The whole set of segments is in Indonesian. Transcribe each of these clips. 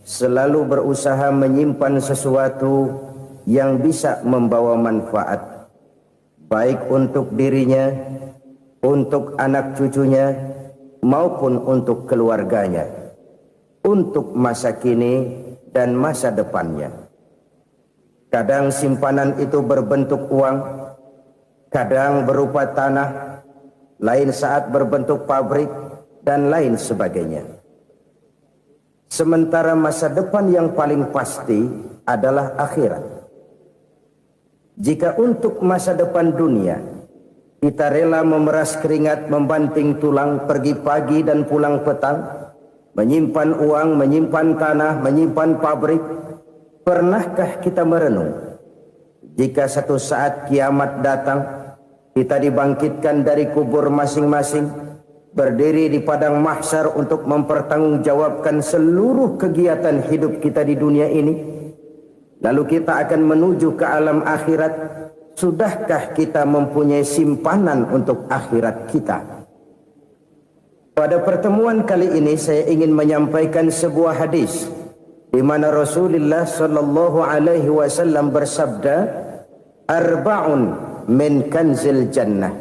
selalu berusaha menyimpan sesuatu yang bisa membawa manfaat, baik untuk dirinya, untuk anak cucunya, maupun untuk keluarganya, untuk masa kini dan masa depannya. Kadang simpanan itu berbentuk uang, kadang berupa tanah, lain saat berbentuk pabrik, dan lain sebagainya. Sementara masa depan yang paling pasti adalah akhirat. Jika untuk masa depan dunia kita rela memeras keringat, membanting tulang, pergi pagi dan pulang petang, menyimpan uang, menyimpan tanah, menyimpan pabrik, pernahkah kita merenung jika satu saat kiamat datang, kita dibangkitkan dari kubur masing-masing, berdiri di padang mahsyar untuk mempertanggungjawabkan seluruh kegiatan hidup kita di dunia ini, lalu kita akan menuju ke alam akhirat. Sudahkah kita mempunyai simpanan untuk akhirat kita? Pada pertemuan kali ini saya ingin menyampaikan sebuah hadis di mana Rasulullah sallallahu alaihi wasallam bersabda, arba'un min kanzil jannah.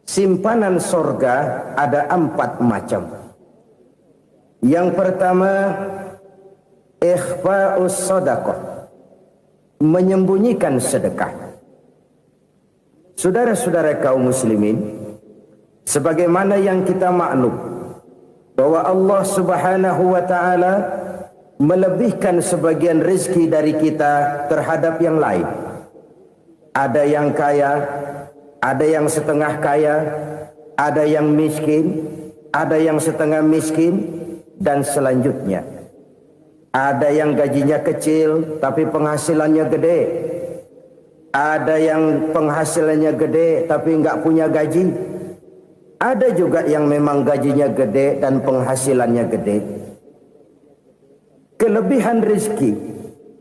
Simpanan sorga ada 4 macam. Yang pertama, ikhfa'us sadaqah, menyembunyikan sedekah. Saudara-saudara kaum muslimin, sebagaimana yang kita maklum bahwa Allah Subhanahu wa taala melebihkan sebagian rezeki dari kita terhadap yang lain. Ada yang kaya, ada yang setengah kaya, ada yang miskin, ada yang setengah miskin, dan selanjutnya. Ada yang gajinya kecil tapi penghasilannya gede. Ada yang penghasilannya gede tapi nggak punya gaji. Ada juga yang memang gajinya gede dan penghasilannya gede. Kelebihan rezeki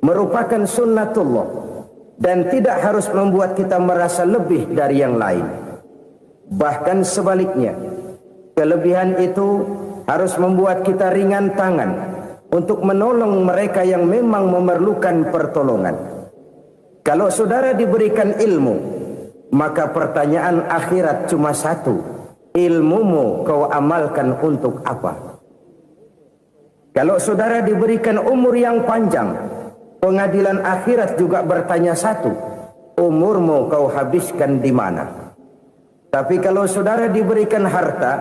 merupakan sunnatullah dan tidak harus membuat kita merasa lebih dari yang lain. Bahkan sebaliknya, kelebihan itu harus membuat kita ringan tangan untuk menolong mereka yang memang memerlukan pertolongan. Kalau saudara diberikan ilmu, maka pertanyaan akhirat cuma satu, ilmumu kau amalkan untuk apa? Kalau saudara diberikan umur yang panjang, pengadilan akhirat juga bertanya satu, umurmu kau habiskan di mana? Tapi kalau saudara diberikan harta,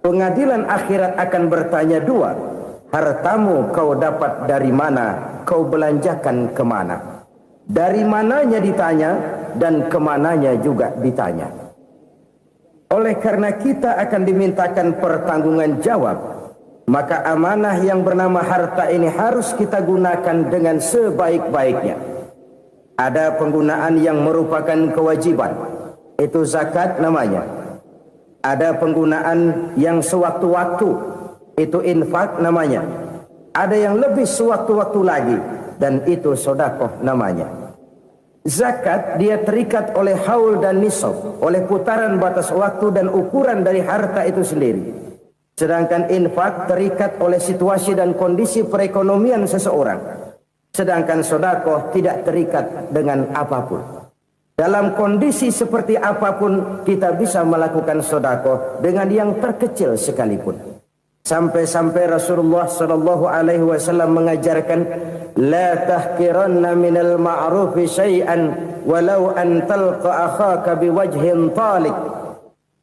pengadilan akhirat akan bertanya 2, hartamu kau dapat dari mana, kau belanjakan kemana? Dari mananya ditanya dan kemananya juga ditanya. Oleh karena kita akan dimintakan pertanggungan jawab, maka amanah yang bernama harta ini harus kita gunakan dengan sebaik-baiknya. Ada penggunaan yang merupakan kewajiban, itu zakat namanya. Ada penggunaan yang sewaktu-waktu, itu infak namanya. Ada yang lebih sewaktu-waktu lagi, dan itu sedekah namanya. Zakat dia terikat oleh haul dan nisab, oleh putaran batas waktu dan ukuran dari harta itu sendiri. Sedangkan infak terikat oleh situasi dan kondisi perekonomian seseorang. Sedangkan sedekah tidak terikat dengan apapun. Dalam kondisi seperti apapun kita bisa melakukan sedekah dengan yang terkecil sekalipun. Sampai-sampai Rasulullah sallallahu alaihi wasallam mengajarkan, la tahqiranna minal ma'rufi syai'an walau an talqa akhaka biwajhin talik.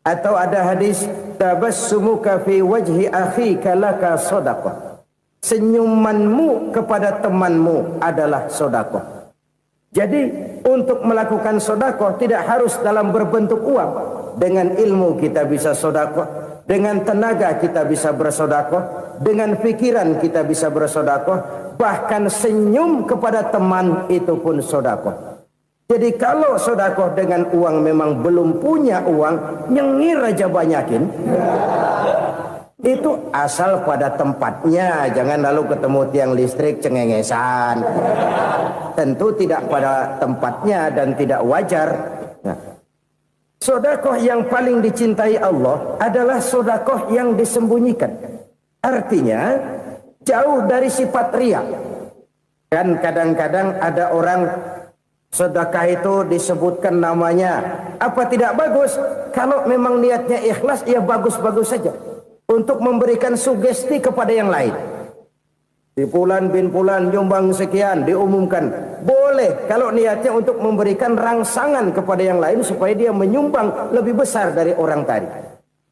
Atau ada hadis, tabassumuka fi wajhi akhika laka shadaqah. Senyumanmu kepada temanmu adalah sedekah. Jadi untuk melakukan sedekah tidak harus dalam berbentuk uang. Dengan ilmu kita bisa sedekah, dengan tenaga kita bisa bersedekah, dengan pikiran kita bisa bersedekah, bahkan senyum kepada teman itu pun sedekah. Jadi kalau sedekah dengan uang memang belum punya uang, nyengir aja banyakin. Itu asal pada tempatnya, jangan lalu ketemu tiang listrik cengengesan. Tentu tidak pada tempatnya dan tidak wajar. Nah, sedekah yang paling dicintai Allah adalah sedekah yang disembunyikan. Artinya, jauh dari sifat riya. Kan kadang-kadang ada orang sedekah itu disebutkan namanya, apa tidak bagus? Kalau memang niatnya ikhlas, ya bagus-bagus saja. Untuk memberikan sugesti kepada yang lain. Di Fulan bin Fulan nyumbang sekian, diumumkan. Boleh kalau niatnya untuk memberikan rangsangan kepada yang lain supaya dia menyumbang lebih besar dari orang tadi.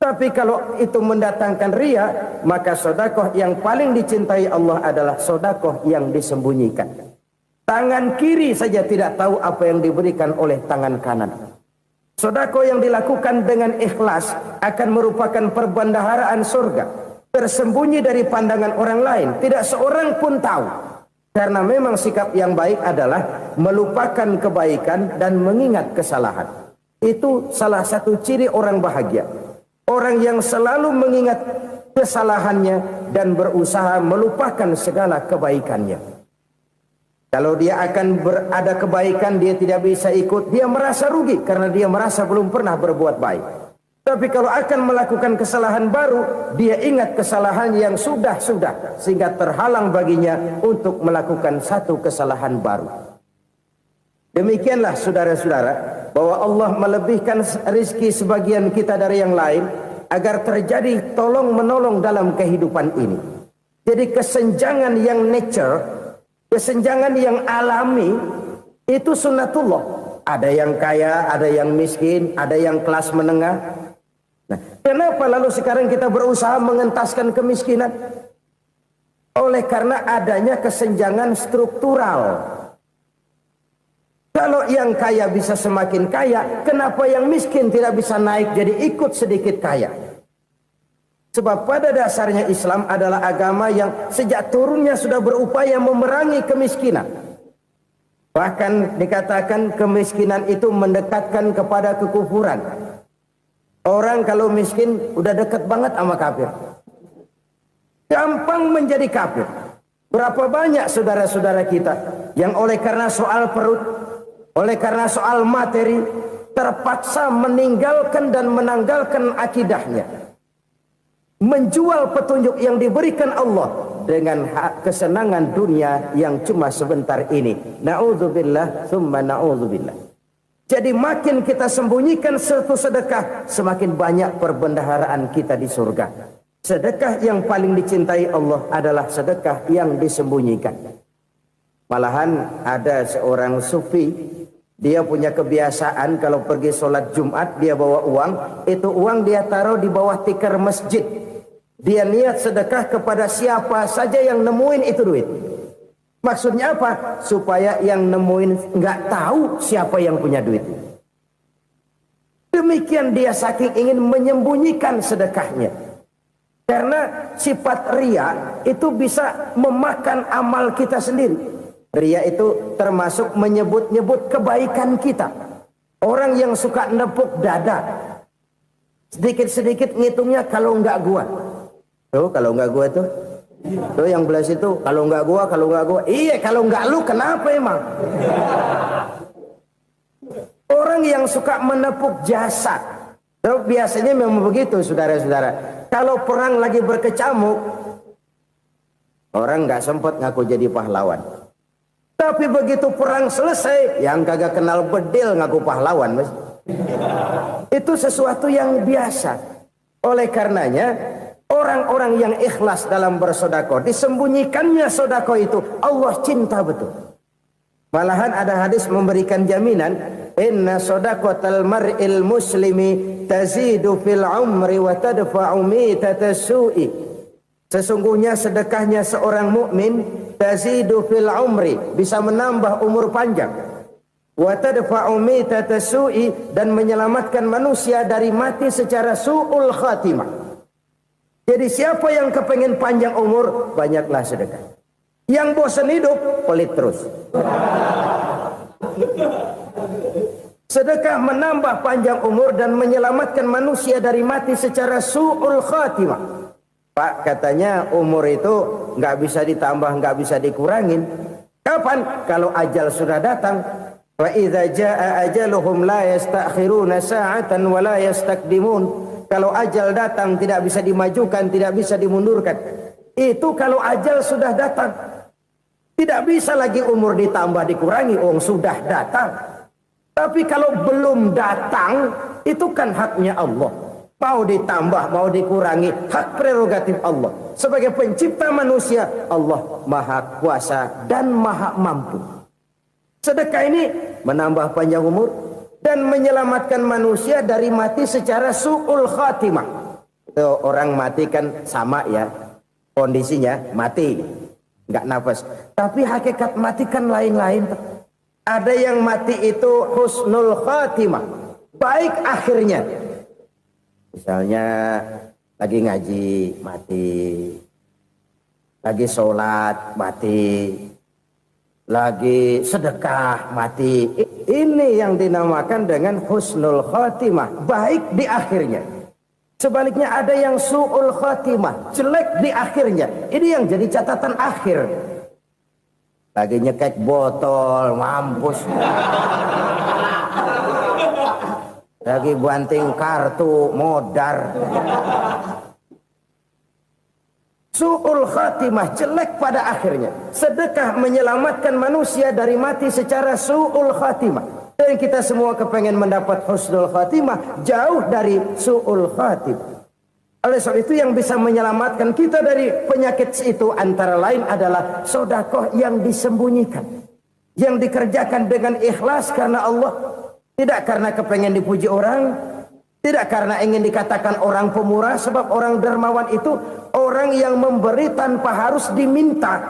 Tapi kalau itu mendatangkan riya, maka sedekah yang paling dicintai Allah adalah sedekah yang disembunyikan. Tangan kiri saja tidak tahu apa yang diberikan oleh tangan kanan. Sedekah yang dilakukan dengan ikhlas akan merupakan perbendaharaan surga. Tersembunyi dari pandangan orang lain, tidak seorang pun tahu. Karena memang sikap yang baik adalah melupakan kebaikan dan mengingat kesalahan. Itu salah satu ciri orang bahagia. Orang yang selalu mengingat kesalahannya dan berusaha melupakan segala kebaikannya. Kalau dia akan berada kebaikan, dia tidak bisa ikut, dia merasa rugi karena dia merasa belum pernah berbuat baik. Tapi kalau akan melakukan kesalahan baru, dia ingat kesalahan yang sudah-sudah, sehingga terhalang baginya untuk melakukan satu kesalahan baru. Demikianlah saudara-saudara, bahwa Allah melebihkan rizki sebagian kita dari yang lain, agar terjadi tolong-menolong dalam kehidupan ini. Jadi kesenjangan yang nature, kesenjangan yang alami, itu sunnatullah. Ada yang kaya, ada yang miskin, ada yang kelas menengah. Nah, kenapa lalu sekarang kita berusaha mengentaskan kemiskinan? Oleh karena adanya kesenjangan struktural. Kalau yang kaya bisa semakin kaya, kenapa yang miskin tidak bisa naik jadi ikut sedikit kaya? Sebab pada dasarnya Islam adalah agama yang sejak turunnya sudah berupaya memerangi kemiskinan. Bahkan dikatakan kemiskinan itu mendekatkan kepada kekufuran. Orang kalau miskin udah dekat banget sama kafir. Gampang menjadi kafir. Berapa banyak saudara-saudara kita yang oleh karena soal perut, oleh karena soal materi, terpaksa meninggalkan dan menanggalkan akidahnya. Menjual petunjuk yang diberikan Allah dengan kesenangan dunia yang cuma sebentar ini. Na'udzubillah, thumma na'udzubillah. Jadi makin kita sembunyikan satu sedekah, semakin banyak perbendaharaan kita di surga. Sedekah yang paling dicintai Allah adalah sedekah yang disembunyikan. Malahan ada seorang sufi, dia punya kebiasaan kalau pergi sholat Jumat, dia bawa uang, itu uang dia taruh di bawah tikar masjid. Dia niat sedekah kepada siapa saja yang nemuin itu duit. Maksudnya apa? Supaya yang nemuin nggak tahu siapa yang punya duit. Demikian dia saking ingin menyembunyikan sedekahnya. Karena sifat riya itu bisa memakan amal kita sendiri. Riya itu termasuk menyebut-nyebut kebaikan kita. Orang yang suka nepuk dada, sedikit-sedikit ngitungnya kalau nggak gua. Tuh kalau nggak gua tuh. Tuh yang belas itu, kalau nggak gua, kalau nggak gua. Iya, kalau nggak lu kenapa emang? Orang yang suka menepuk jasad. Tuh, biasanya memang begitu saudara-saudara. Kalau perang lagi berkecamuk, orang nggak sempat ngaku jadi pahlawan. Tapi begitu perang selesai, yang kagak kenal bedil ngaku pahlawan. Mas. Itu sesuatu yang biasa. Oleh karenanya, orang-orang yang ikhlas dalam bersedekah, disembunyikannya sedekah itu, Allah cinta betul. Malahan ada hadis memberikan jaminan, inna sedaqatal mar'il muslimi tazidu fil umri wa tadfa'u mitatas su'i. Sesungguhnya sedekahnya seorang mukmin tazidu fil umri, bisa menambah umur panjang. Wa tadfa'u mitatas su'i, dan menyelamatkan manusia dari mati secara su'ul khatimah. Jadi siapa yang kepengen panjang umur, banyaklah sedekah. Yang bosan hidup, pelit terus. Sedekah menambah panjang umur dan menyelamatkan manusia dari mati secara su'ul khatimah. Pak, katanya umur itu nggak bisa ditambah, nggak bisa dikurangin. Kapan? Kalau ajal sudah datang. Wa idza jaa ajaluhum la yastakhiruna sa'atan wa la yastakdimun. Kalau ajal datang tidak bisa dimajukan, tidak bisa dimundurkan. Itu kalau ajal sudah datang. Tidak bisa lagi umur ditambah dikurangi, sudah datang. Tapi kalau belum datang, itu kan haknya Allah. Mau ditambah, mau dikurangi, hak prerogatif Allah. Sebagai pencipta manusia, Allah maha kuasa dan maha mampu. Sedekah ini menambah panjang umur dan menyelamatkan manusia dari mati secara su'ul khatimah. Orang mati kan sama ya, kondisinya mati, nggak nafas. Tapi hakikat mati kan lain-lain. Ada yang mati itu husnul khatimah, baik akhirnya. Misalnya lagi ngaji mati, lagi sholat mati, lagi sedekah mati. Ini yang dinamakan dengan husnul khatimah, baik di akhirnya. Sebaliknya ada yang su'ul khatimah, jelek di akhirnya. Ini yang jadi catatan akhir. Lagi nyekek botol, mampus. Lagi banting kartu, modar. Su'ul khatimah, jelek pada akhirnya. Sedekah menyelamatkan manusia dari mati secara su'ul khatimah. Dan kita semua kepengen mendapat husnul khatimah, jauh dari su'ul khatimah. Oleh sebab itu yang bisa menyelamatkan kita dari penyakit itu antara lain adalah sedekah yang disembunyikan, yang dikerjakan dengan ikhlas karena Allah. Tidak karena kepengen dipuji orang, tidak karena ingin dikatakan orang pemurah, sebab orang dermawan itu orang yang memberi tanpa harus diminta.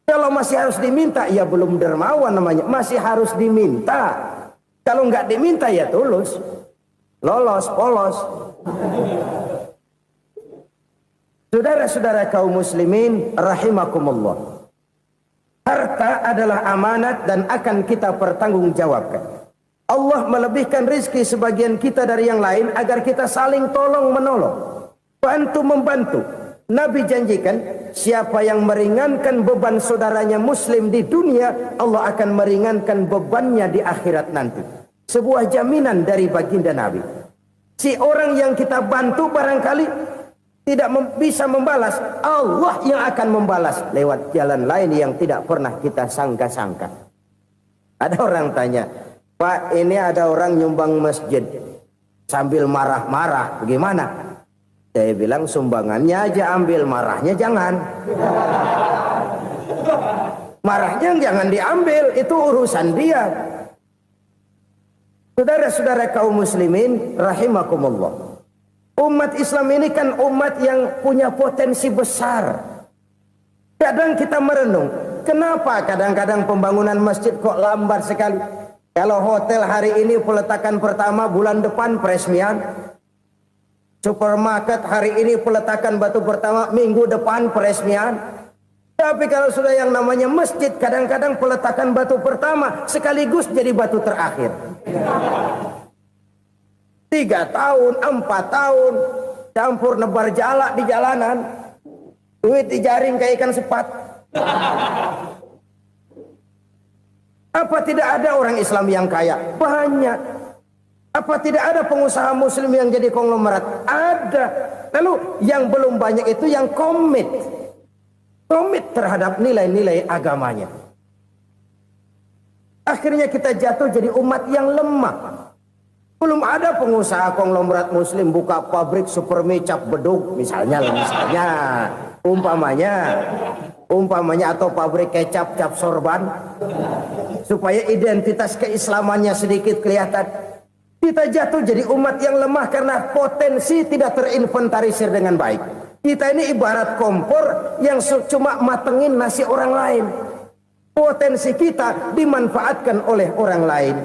Kalau masih harus diminta, ya belum dermawan namanya, masih harus diminta. Kalau nggak diminta ya tulus, lolos, polos. Saudara-saudara kaum muslimin rahimakumullah. Harta adalah amanat dan akan kita pertanggungjawabkan. Allah melebihkan rizki sebagian kita dari yang lain agar kita saling tolong menolong, bantu membantu. Nabi janjikan siapa yang meringankan beban saudaranya muslim di dunia, Allah akan meringankan bebannya di akhirat nanti. Sebuah jaminan dari baginda Nabi. Si orang yang kita bantu barangkali tidak bisa membalas, Allah yang akan membalas lewat jalan lain yang tidak pernah kita sangka-sangka. Ada orang tanya, Pak, ini ada orang nyumbang masjid sambil marah-marah, bagaimana? Saya bilang sumbangannya aja ambil, marahnya jangan. Marahnya jangan diambil, itu urusan dia. Saudara-saudara kaum muslimin rahimakumullah. Umat Islam ini kan umat yang punya potensi besar. Kadang kita merenung, kenapa kadang-kadang pembangunan masjid kok lambat sekali? Kalau hotel hari ini peletakan pertama, bulan depan peresmian. Supermarket hari ini peletakan batu pertama, minggu depan peresmian. Tapi kalau sudah yang namanya masjid, kadang-kadang peletakan batu pertama sekaligus jadi batu terakhir. 3 tahun, 4 tahun, campur nebar jalak di jalanan, duit dijaring kayak ikan sepat. Apa tidak ada orang Islam yang kaya? Banyak. Apa tidak ada pengusaha muslim yang jadi konglomerat? Ada. Lalu yang belum banyak itu yang komit terhadap nilai-nilai agamanya. Akhirnya kita jatuh jadi umat yang lemah. Belum ada pengusaha konglomerat muslim buka pabrik supermi cap bedug misalnya umpamanya atau pabrik kecap cap sorban supaya identitas keislamannya sedikit kelihatan. Kita jatuh jadi umat yang lemah karena potensi tidak terinventarisir dengan baik. Kita ini ibarat kompor yang cuma matengin nasi orang lain. Potensi kita dimanfaatkan oleh orang lain.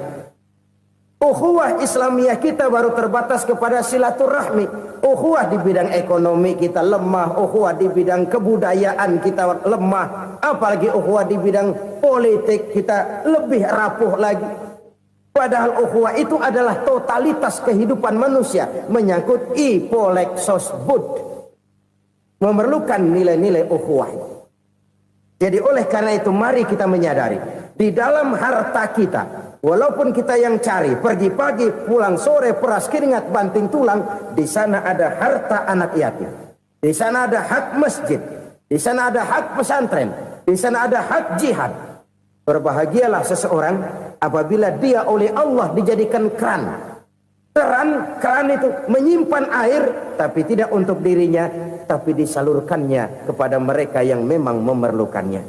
Ukhuwah Islamiyah kita baru terbatas kepada silaturahmi. Ukhuwah di bidang ekonomi kita lemah, ukhuwah di bidang kebudayaan kita lemah, apalagi ukhuwah di bidang politik kita lebih rapuh lagi. Padahal ukhuwah itu adalah totalitas kehidupan manusia, menyangkut ipolek sosbud, memerlukan nilai-nilai ukhuwah. Jadi oleh karena itu mari kita menyadari di dalam harta kita, walaupun kita yang cari, pergi pagi, pulang sore, peras keringat, banting tulang, di sana ada harta anak yatim. Di sana ada hak masjid. Di sana ada hak pesantren, di sana ada hak jihad. Berbahagialah seseorang apabila dia oleh Allah dijadikan keran. Keran itu menyimpan air, tapi tidak untuk dirinya, tapi disalurkannya kepada mereka yang memang memerlukannya.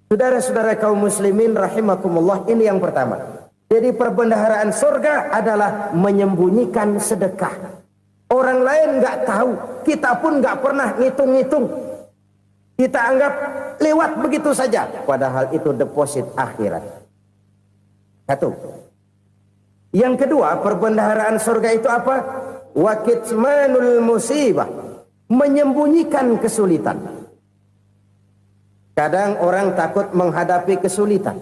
Saudara-saudara kaum muslimin rahimakumullah, ini yang pertama. Jadi perbendaharaan surga adalah menyembunyikan sedekah. Orang lain nggak tahu, kita pun nggak pernah ngitung-ngitung. Kita anggap lewat begitu saja, padahal itu deposit akhirat. Satu. Yang kedua, perbendaharaan surga itu apa? Wa kitmanul musibah, menyembunyikan kesulitan. Kadang orang takut menghadapi kesulitan.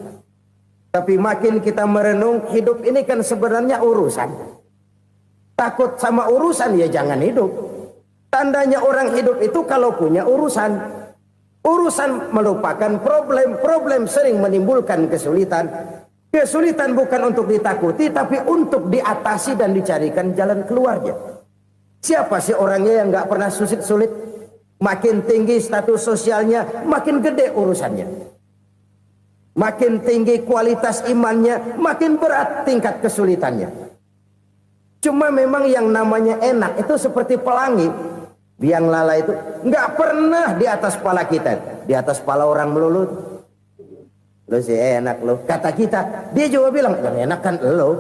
Tapi makin kita merenung, hidup ini kan sebenarnya urusan. Takut sama urusan, ya jangan hidup. Tandanya orang hidup itu kalau punya urusan. Urusan merupakan problem. Problem sering menimbulkan kesulitan. Kesulitan bukan untuk ditakuti, tapi untuk diatasi dan dicarikan jalan keluarnya. Siapa sih orangnya yang gak pernah sulit-sulit? Makin tinggi status sosialnya, makin gede urusannya. Makin tinggi kualitas imannya, makin berat tingkat kesulitannya. Cuma memang yang namanya enak itu seperti pelangi. Biang lala itu nggak pernah di atas kepala kita, di atas kepala orang melulu. Lu sih enak lu, kata kita. Dia juga bilang yang enak kan lu.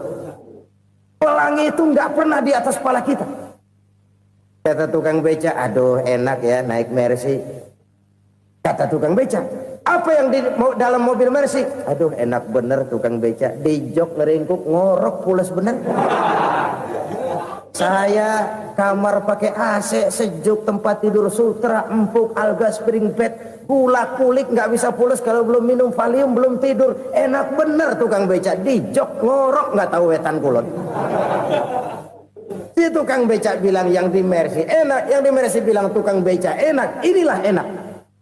Pelangi itu nggak pernah di atas kepala kita. Kata tukang beca, aduh enak ya naik Mercy. Kata tukang beca, apa yang di dalam mobil Mercy? Aduh enak bener tukang beca, di jok ngeringkuk ngorok pulas bener. Saya kamar pakai AC sejuk, tempat tidur sutra empuk, alga spring bed, gula kulik nggak bisa pulas kalau belum minum Valium, belum tidur. Enak bener tukang beca, di jok ngorok nggak tahu wetan kulon. Si tukang beca bilang yang di Mercy enak, yang di Mercy bilang tukang beca enak. Inilah enak.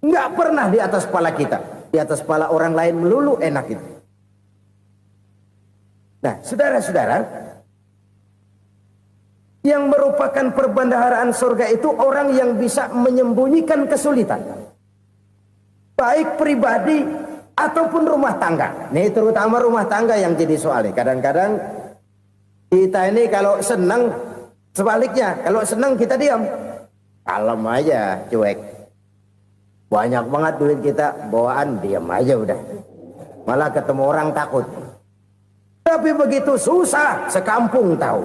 Nggak pernah di atas kepala kita, di atas kepala orang lain melulu enak itu. Nah, saudara-saudara, yang merupakan perbendaharaan surga itu orang yang bisa menyembunyikan kesulitan, baik pribadi ataupun rumah tangga. Nih terutama rumah tangga yang jadi soalnya. Kadang-kadang kita ini kalau senang, sebaliknya kalau senang kita diam, kalem aja, cuek. Banyak banget duit kita, bawaan diam aja udah. Malah ketemu orang takut. Tapi begitu susah, sekampung tahu.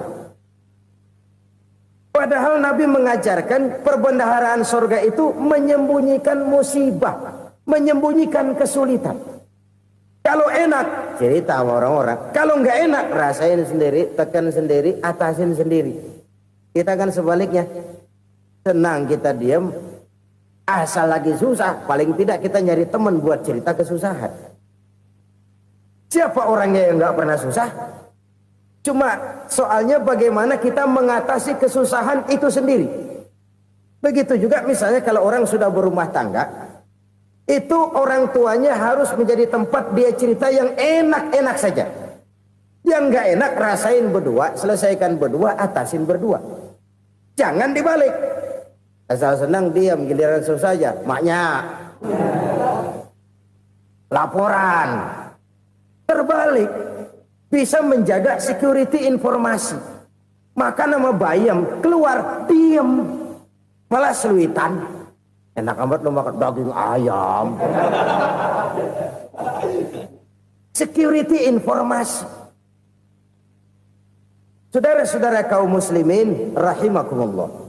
Padahal Nabi mengajarkan perbendaharaan surga itu menyembunyikan musibah, menyembunyikan kesulitan. Kalau enak, cerita sama orang-orang. Kalau nggak enak, rasain sendiri, tekan sendiri, atasin sendiri. Kita kan sebaliknya. Senang kita diam. Asal lagi susah, paling tidak kita nyari teman buat cerita kesusahan. Siapa orangnya yang nggak pernah susah? Cuma soalnya bagaimana kita mengatasi kesusahan itu sendiri. Begitu juga misalnya kalau orang sudah berumah tangga, itu orang tuanya harus menjadi tempat dia cerita yang enak-enak saja. Yang nggak enak rasain berdua, selesaikan berdua, atasin berdua. Jangan dibalik. Asal senang diam, giliran susah saja. Maknya laporan. Terbalik, bisa menjaga security informasi. Maka nama bayam keluar diam, malah seluitan. Enak amat lo makan daging ayam. Security informasi. Saudara-saudara kaum muslimin rahimakumullah.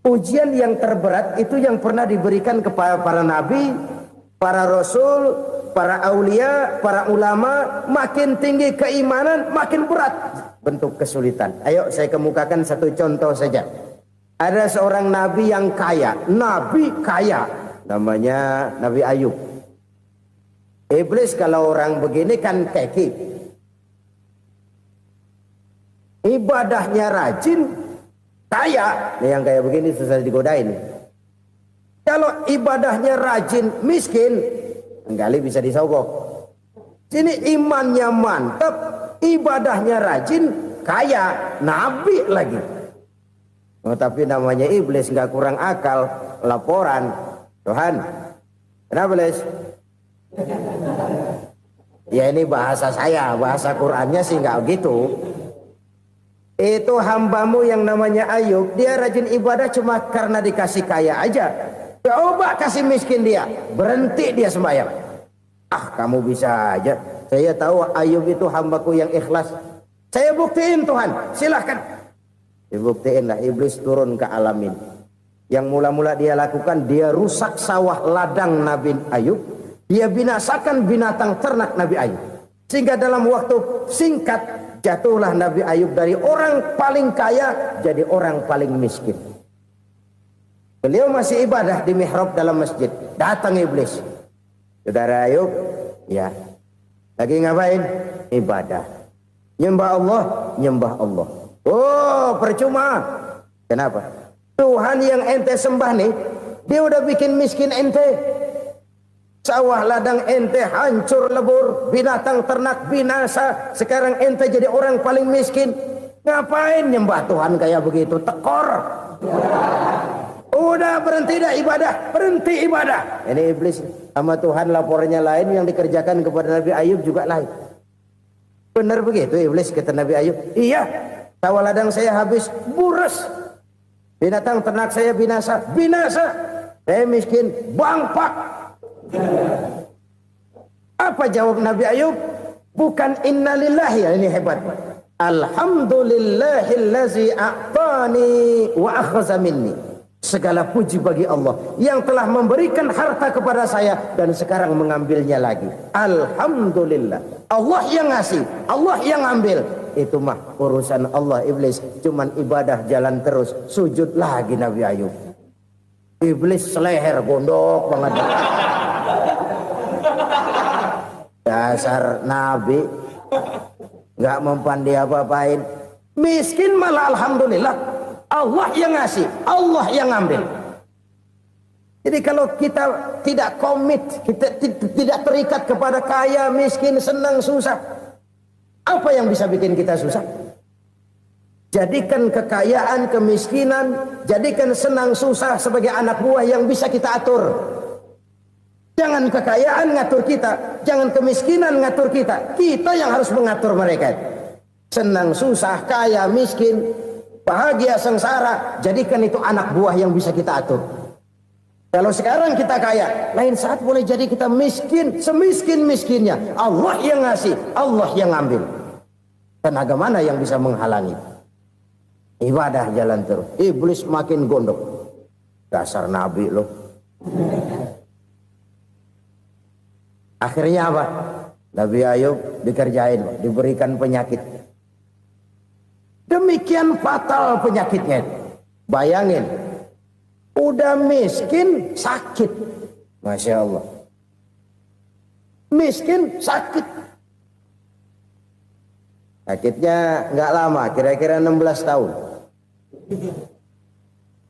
Ujian yang terberat itu yang pernah diberikan kepada para nabi, para rasul, para aulia, para ulama. Makin tinggi keimanan, makin berat bentuk kesulitan. Ayo saya kemukakan satu contoh saja. Ada seorang nabi yang kaya, nabi kaya, namanya Nabi Ayub. Iblis kalau orang begini kan keki, ibadahnya rajin, kaya. Nih yang kayak begini susah digodain. Kalau ibadahnya rajin, miskin, kali bisa disogok. Sini imannya mantap, ibadahnya rajin, kaya, nabi lagi. Oh, tapi namanya iblis nggak kurang akal. Laporan, Tuhan, kenapa Les? Ya ini bahasa saya, bahasa Qurannya sih nggak gitu. Itu hambamu yang namanya Ayub, dia rajin ibadah cuma karena dikasih kaya aja. Coba kasih miskin dia, berhenti dia sembahyang. Ah, kamu bisa aja. Saya tahu Ayub itu hambaku yang ikhlas. Saya buktiin Tuhan, silahkan. Dibuktiinlah, iblis turun ke alam ini. Yang mula-mula dia lakukan, dia rusak sawah ladang Nabi Ayub. Dia binasakan binatang ternak Nabi Ayub. Sehingga dalam waktu singkat, jatuhlah Nabi Ayub dari orang paling kaya jadi orang paling miskin. Beliau masih ibadah di mihrab dalam masjid. Datang iblis. Saudara Ayub, ya, lagi ngapain? Ibadah. Nyembah Allah, nyembah Allah. Oh, percuma. Kenapa? Tuhan yang ente sembah nih, dia udah bikin miskin ente. Sawah ladang ente hancur lebur, binatang ternak binasa. Sekarang ente jadi orang paling miskin. Ngapain nyembah Tuhan kayak begitu? Tekor. Udah berhenti dah ibadah, berhenti ibadah. Ini iblis sama Tuhan laporannya lain, yang dikerjakan kepada Nabi Ayub juga lain. Benar begitu iblis kata Nabi Ayub? Iya, sawah ladang saya habis, buras. Binatang ternak saya binasa, binasa. Saya miskin, bangpak. Apa jawab Nabi Ayub? Bukan innalillahi, ya ini hebat. Alhamdulillahillazi a'tani wa akhza minni. Segala puji bagi Allah yang telah memberikan harta kepada saya dan sekarang mengambilnya lagi. Alhamdulillah. Allah yang ngasih, Allah yang ambil. Itu mah urusan Allah. Iblis cuman ibadah jalan terus, sujud lagi Nabi Ayub. Iblis seleher gondok banget. Dasar Nabi nggak mempan dia apa-apain. Miskin malah alhamdulillah. Allah yang ngasih, Allah yang ngambil. Jadi kalau kita tidak komit, kita tidak terikat kepada kaya, miskin, senang, susah, apa yang bisa bikin kita susah? Jadikan kekayaan, kemiskinan, jadikan senang, susah sebagai anak buah yang bisa kita atur. Jangan kekayaan ngatur kita, jangan kemiskinan ngatur kita. Kita yang harus mengatur mereka. Senang, susah, kaya, miskin, bahagia, sengsara, jadikan itu anak buah yang bisa kita atur. Kalau sekarang kita kaya, lain saat boleh jadi kita miskin, semiskin-miskinnya. Allah yang ngasih, Allah yang ngambil. Tenaga mana yang bisa menghalangi? Ibadah jalan terus. Iblis makin gondok. Dasar Nabi loh. Akhirnya apa? Nabi Ayub dikerjain, diberikan penyakit. Demikian fatal penyakitnya. Bayangin, udah miskin sakit. Masya Allah. Miskin sakit. Sakitnya nggak lama, kira-kira 16 tahun.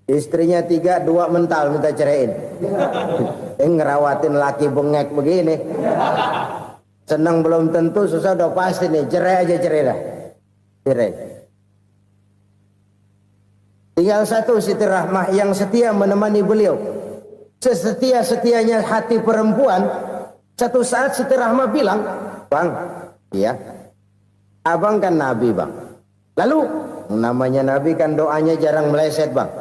Istrinya 3, 2 mental minta ceraiin. Ngerawatin laki bengek begini. Senang belum tentu, susah udah pasti nih. Cerai aja, cerai dah. Cerai. Tinggal satu Siti Rahmah yang setia menemani beliau. Sesetia-setianya hati perempuan. Satu saat Siti Rahmah bilang, "Bang, iya, abang kan Nabi bang. Lalu namanya Nabi kan doanya jarang meleset bang.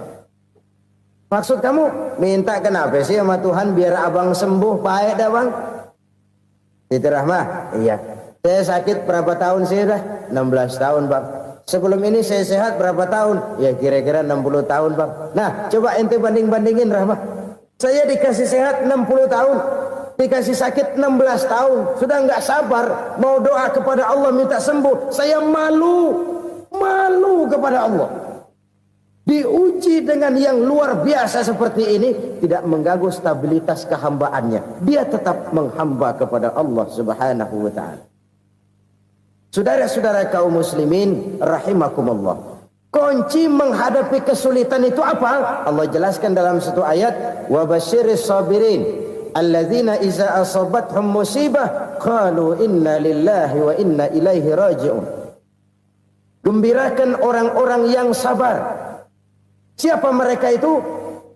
Maksud kamu minta kenapa sih sama Tuhan biar abang sembuh baik dah bang?" Siti Rahmah, iya. Saya sakit berapa tahun sih dah? 16 tahun bang. Sebelum ini saya sehat berapa tahun? Ya kira-kira 60 tahun bang. Nah coba ente banding-bandingin Rahmah. Saya dikasih sehat 60 tahun. Dikasih sakit 16 tahun. Sudah nggak sabar. Mau doa kepada Allah minta sembuh. Saya malu. Malu kepada Allah. Diuji dengan yang luar biasa seperti ini. Tidak mengganggu stabilitas kehambaannya. Dia tetap menghamba kepada Allah subhanahu wa ta'ala. Saudara-saudara kaum muslimin rahimakumullah. Kunci menghadapi kesulitan itu apa? Allah jelaskan dalam satu ayat, wa basyiris sabirin alladzina iza asabathum musibah qalu inna lillahi wa inna ilaihi raji'un. Gembirakan orang-orang yang sabar Siapa mereka itu?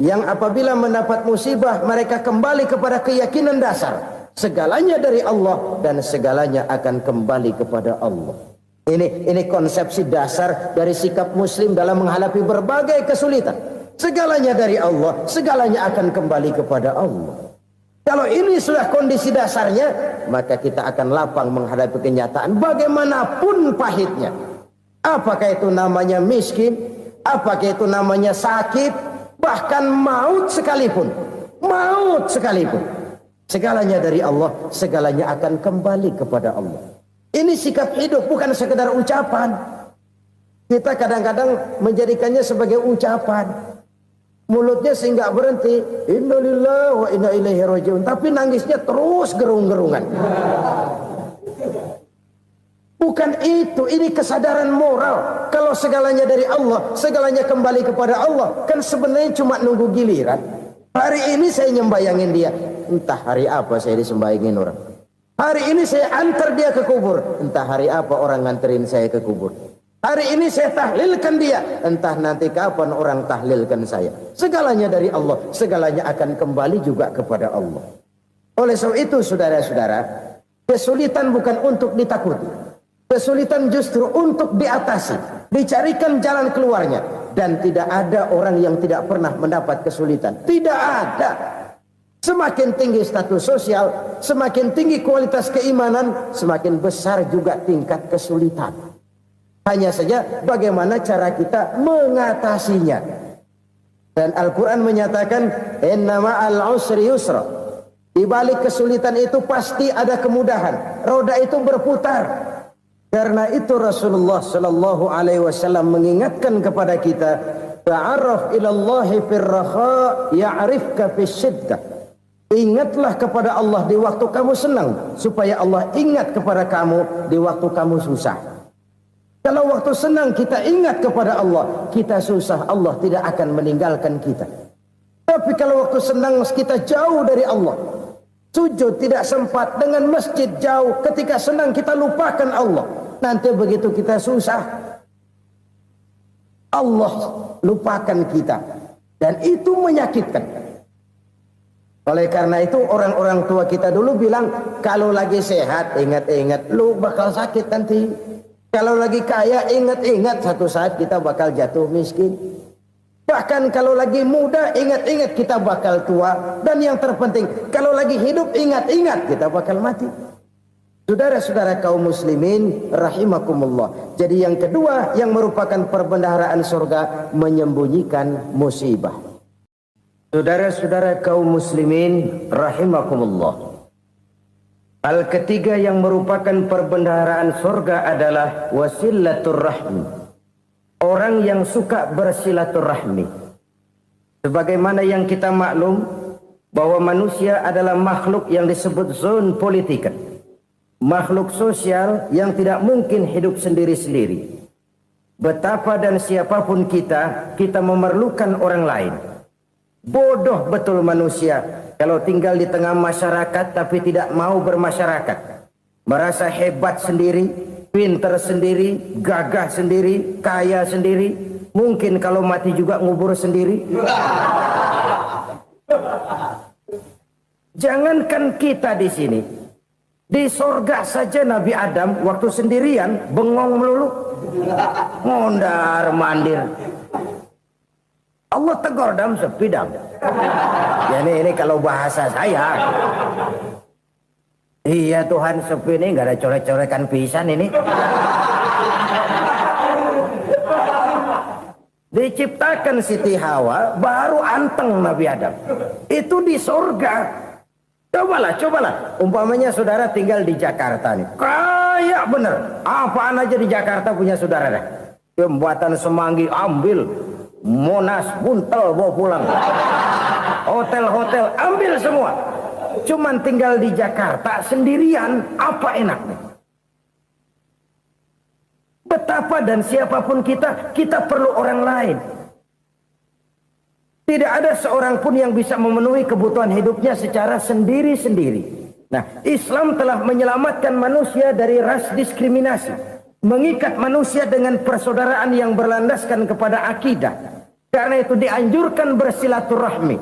Yang apabila mendapat musibah mereka kembali kepada keyakinan dasar, segalanya dari Allah dan segalanya akan kembali kepada Allah. Ini konsepsi dasar dari sikap muslim dalam menghadapi berbagai kesulitan. Segalanya dari Allah, segalanya akan kembali kepada Allah. Kalau ini sudah kondisi dasarnya, maka kita akan lapang menghadapi kenyataan bagaimanapun pahitnya. Apakah itu namanya miskin, apakah itu namanya sakit, bahkan maut sekalipun. Maut sekalipun. Segalanya dari Allah, segalanya akan kembali kepada Allah. Ini sikap hidup, bukan sekedar ucapan. Kita kadang-kadang menjadikannya sebagai ucapan. Mulutnya sehingga berhenti, innalillahi wa inna ilaihi rajiun, tapi nangisnya terus gerung-gerungan. Bukan itu, ini kesadaran moral. Kalau segalanya dari Allah, segalanya kembali kepada Allah, kan sebenarnya cuma nunggu giliran. Hari ini saya nyembayangin dia, entah hari apa saya disembayangin orang. Hari ini saya antar dia ke kubur, entah hari apa orang nganterin saya ke kubur. Hari ini saya tahlilkan dia, entah nanti kapan orang tahlilkan saya. Segalanya dari Allah, segalanya akan kembali juga kepada Allah. Oleh sebab itu saudara-saudara, kesulitan bukan untuk ditakuti. Kesulitan justru untuk diatasi, dicarikan jalan keluarnya. Dan tidak ada orang yang tidak pernah mendapat kesulitan. Tidak ada. Semakin tinggi status sosial, semakin tinggi kualitas keimanan, semakin besar juga tingkat kesulitan. Hanya saja bagaimana cara kita mengatasinya. Dan Al-Quran menyatakan, inna ma'al usri yusra. Di balik kesulitan itu pasti ada kemudahan. Roda itu berputar. Karena itu Rasulullah Sallallahu Alaihi Wasallam mengingatkan kepada kita, ta'arraf ilallahi firraha ya'rifka fisyiddah. Ingatlah kepada Allah di waktu kamu senang, supaya Allah ingat kepada kamu di waktu kamu susah. Kalau waktu senang kita ingat kepada Allah, kita susah, Allah tidak akan meninggalkan kita. Tapi kalau waktu senang kita jauh dari Allah, sujud tidak sempat, dengan masjid jauh, ketika senang kita lupakan Allah. Nanti begitu kita susah, Allah lupakan kita. Dan itu menyakitkan. Oleh karena itu orang-orang tua kita dulu bilang, kalau lagi sehat ingat-ingat lu bakal sakit nanti. Kalau lagi kaya ingat-ingat satu saat kita bakal jatuh miskin. Bahkan kalau lagi muda ingat-ingat kita bakal tua. Dan yang terpenting, kalau lagi hidup ingat-ingat kita bakal mati. Saudara-saudara kaum muslimin rahimakumullah. Jadi yang kedua yang merupakan perbendaharaan surga, menyembunyikan musibah. Saudara-saudara kaum muslimin rahimakumullah. Hal ketiga yang merupakan perbendaharaan surga adalah wasilatur rahmi. Orang yang suka bersilaturahmi. Sebagaimana yang kita maklum bahwa manusia adalah makhluk yang disebut zon politika. Makhluk sosial yang tidak mungkin hidup sendiri-sendiri. Betapa dan siapapun kita memerlukan orang lain. Bodoh betul manusia kalau tinggal di tengah masyarakat tapi tidak mau bermasyarakat. Merasa hebat sendiri, pinter sendiri, gagah sendiri, kaya sendiri. Mungkin kalau mati juga ngubur sendiri. Jangankan kita di sini, di sorga saja Nabi Adam waktu sendirian bengong melulu, mondar mandir. Allah tegur dam sepi dam. Ya ini kalau bahasa saya. Iya Tuhan sepi ini nggak ada coret-corekan pisan ini. Diciptakan Siti Hawa baru anteng Nabi Adam. Itu di surga. Cobalah. Umpamanya saudara tinggal di Jakarta nih. Kayak bener. Apaan aja di Jakarta punya saudara dah. Jembatan Semanggi ambil. Monas, Buntel bawa pulang. Hotel-hotel ambil semua. Cuman tinggal di Jakarta sendirian, apa enaknya? Betapa dan siapapun kita perlu orang lain. Tidak ada seorang pun yang bisa memenuhi kebutuhan hidupnya secara sendiri-sendiri. Nah, Islam telah menyelamatkan manusia dari ras diskriminasi. Mengikat manusia dengan persaudaraan yang berlandaskan kepada akidah. Karena itu dianjurkan bersilaturahmi.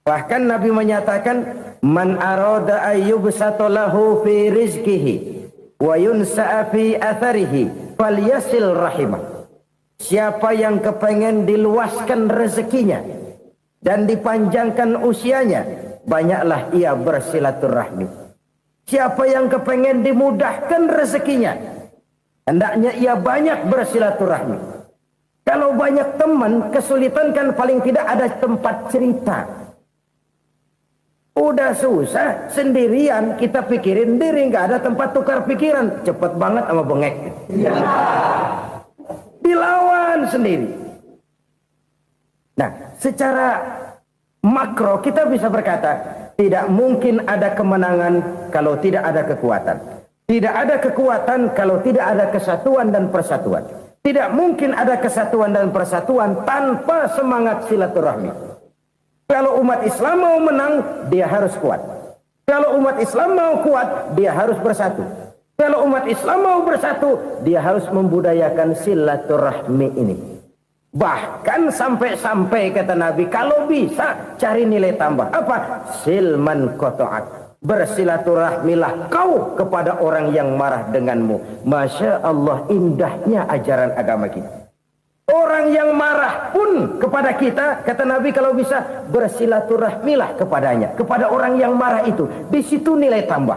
Bahkan Nabi menyatakan, man arada ayyubsata lahu fi rizqihi wa yunsa'a fi atharihi falyasil rahimah. Siapa yang kepengen diluaskan rezekinya dan dipanjangkan usianya, banyaklah ia bersilaturahmi. Siapa yang kepengen dimudahkan rezekinya, hendaknya ia banyak bersilaturahmi. Kalau banyak teman, kesulitan kan paling tidak ada tempat cerita. Udah susah, sendirian kita pikirin diri, nggak ada tempat tukar pikiran. Cepet banget sama bengek. Dilawan sendiri. Nah, secara makro kita bisa berkata, tidak mungkin ada kemenangan kalau tidak ada kekuatan. Tidak ada kekuatan kalau tidak ada kesatuan dan persatuan. Tidak mungkin ada kesatuan dan persatuan tanpa semangat silaturahmi. Kalau umat Islam mau menang, dia harus kuat. Kalau umat Islam mau kuat, dia harus bersatu. Kalau umat Islam mau bersatu, dia harus membudayakan silaturahmi ini. Bahkan sampai-sampai kata Nabi, kalau bisa cari nilai tambah. Apa? Silman qata'ak. Bersilaturahmilah kau kepada orang yang marah denganmu. Masya Allah, indahnya ajaran agama kita. Orang yang marah pun kepada kita, kata Nabi, kalau bisa bersilaturahmilah kepadanya, kepada orang yang marah itu. Di situ nilai tambah.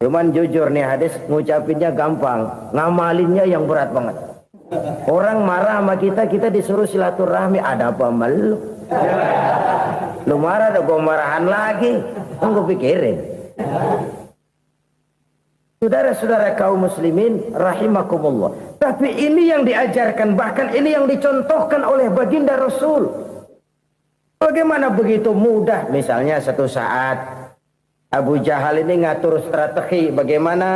Cuman jujur nih hadis, ngucapinnya gampang, ngamalinnya yang berat banget. Orang marah sama kita, kita disuruh silaturahmi. Ada apa malu? Lu marah, ada gua marahan lagi. Tunggu pikirin. Saudara-saudara kaum muslimin rahimakumullah. Tapi ini yang diajarkan, bahkan ini yang dicontohkan oleh baginda Rasul. Bagaimana begitu mudah, misalnya satu saat Abu Jahal ini ngatur strategi bagaimana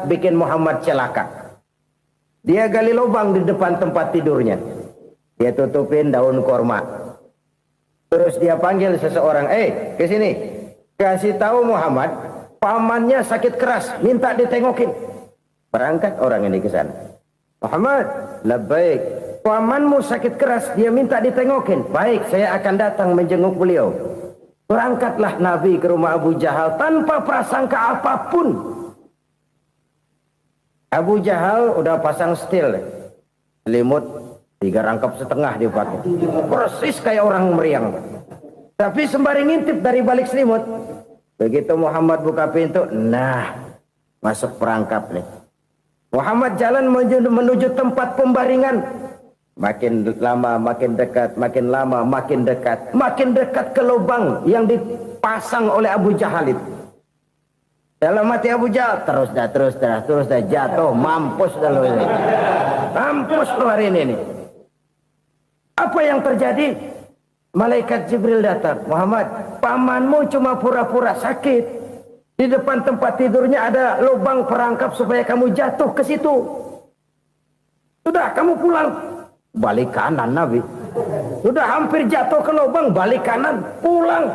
bikin Muhammad celaka. Dia gali lubang di depan tempat tidurnya. Dia tutupin daun korma. Terus dia panggil seseorang, ke sini. Kasih tahu Muhammad, pamannya sakit keras, minta ditengokin. Berangkat orang ini ke sana. Muhammad, labbaik. Pamanmu sakit keras, dia minta ditengokin. Baik, saya akan datang menjenguk beliau. Berangkatlah Nabi ke rumah Abu Jahal tanpa prasangka apapun. Abu Jahal udah pasang setil, selimut 3 rangkap setengah dia pakai. Persis kayak orang meriang. Tapi sembari ngintip dari balik selimut. Begitu Muhammad buka pintu, nah masuk perangkap nih. Muhammad jalan menuju tempat pembaringan. Makin lama makin dekat, makin lama makin dekat. Makin dekat ke lubang yang dipasang oleh Abu Jahal itu. Dalam hati Abu Jahal, terus dah jatuh, mampus dah lo ini. Mampus lo hari ini nih. Apa yang terjadi? Malaikat Jibril datang. Muhammad, pamanmu cuma pura-pura sakit. Di depan tempat tidurnya ada lubang perangkap supaya kamu jatuh ke situ. Sudah, kamu pulang. Balik kanan Nabi. Sudah hampir jatuh ke lubang, balik kanan, pulang.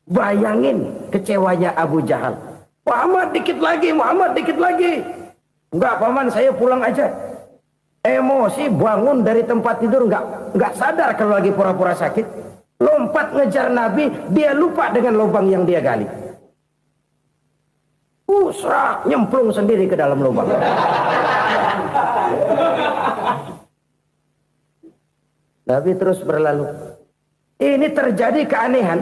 Bayangin kecewanya Abu Jahal. Muhammad dikit lagi, Muhammad dikit lagi. Enggak paman, saya pulang aja. Emosi bangun dari tempat tidur, enggak sadar kalau lagi pura-pura sakit. Lompat ngejar Nabi, dia lupa dengan lubang yang dia gali. Usrak, nyemplung sendiri ke dalam lubang. Nabi terus berlalu. Ini terjadi keanehan.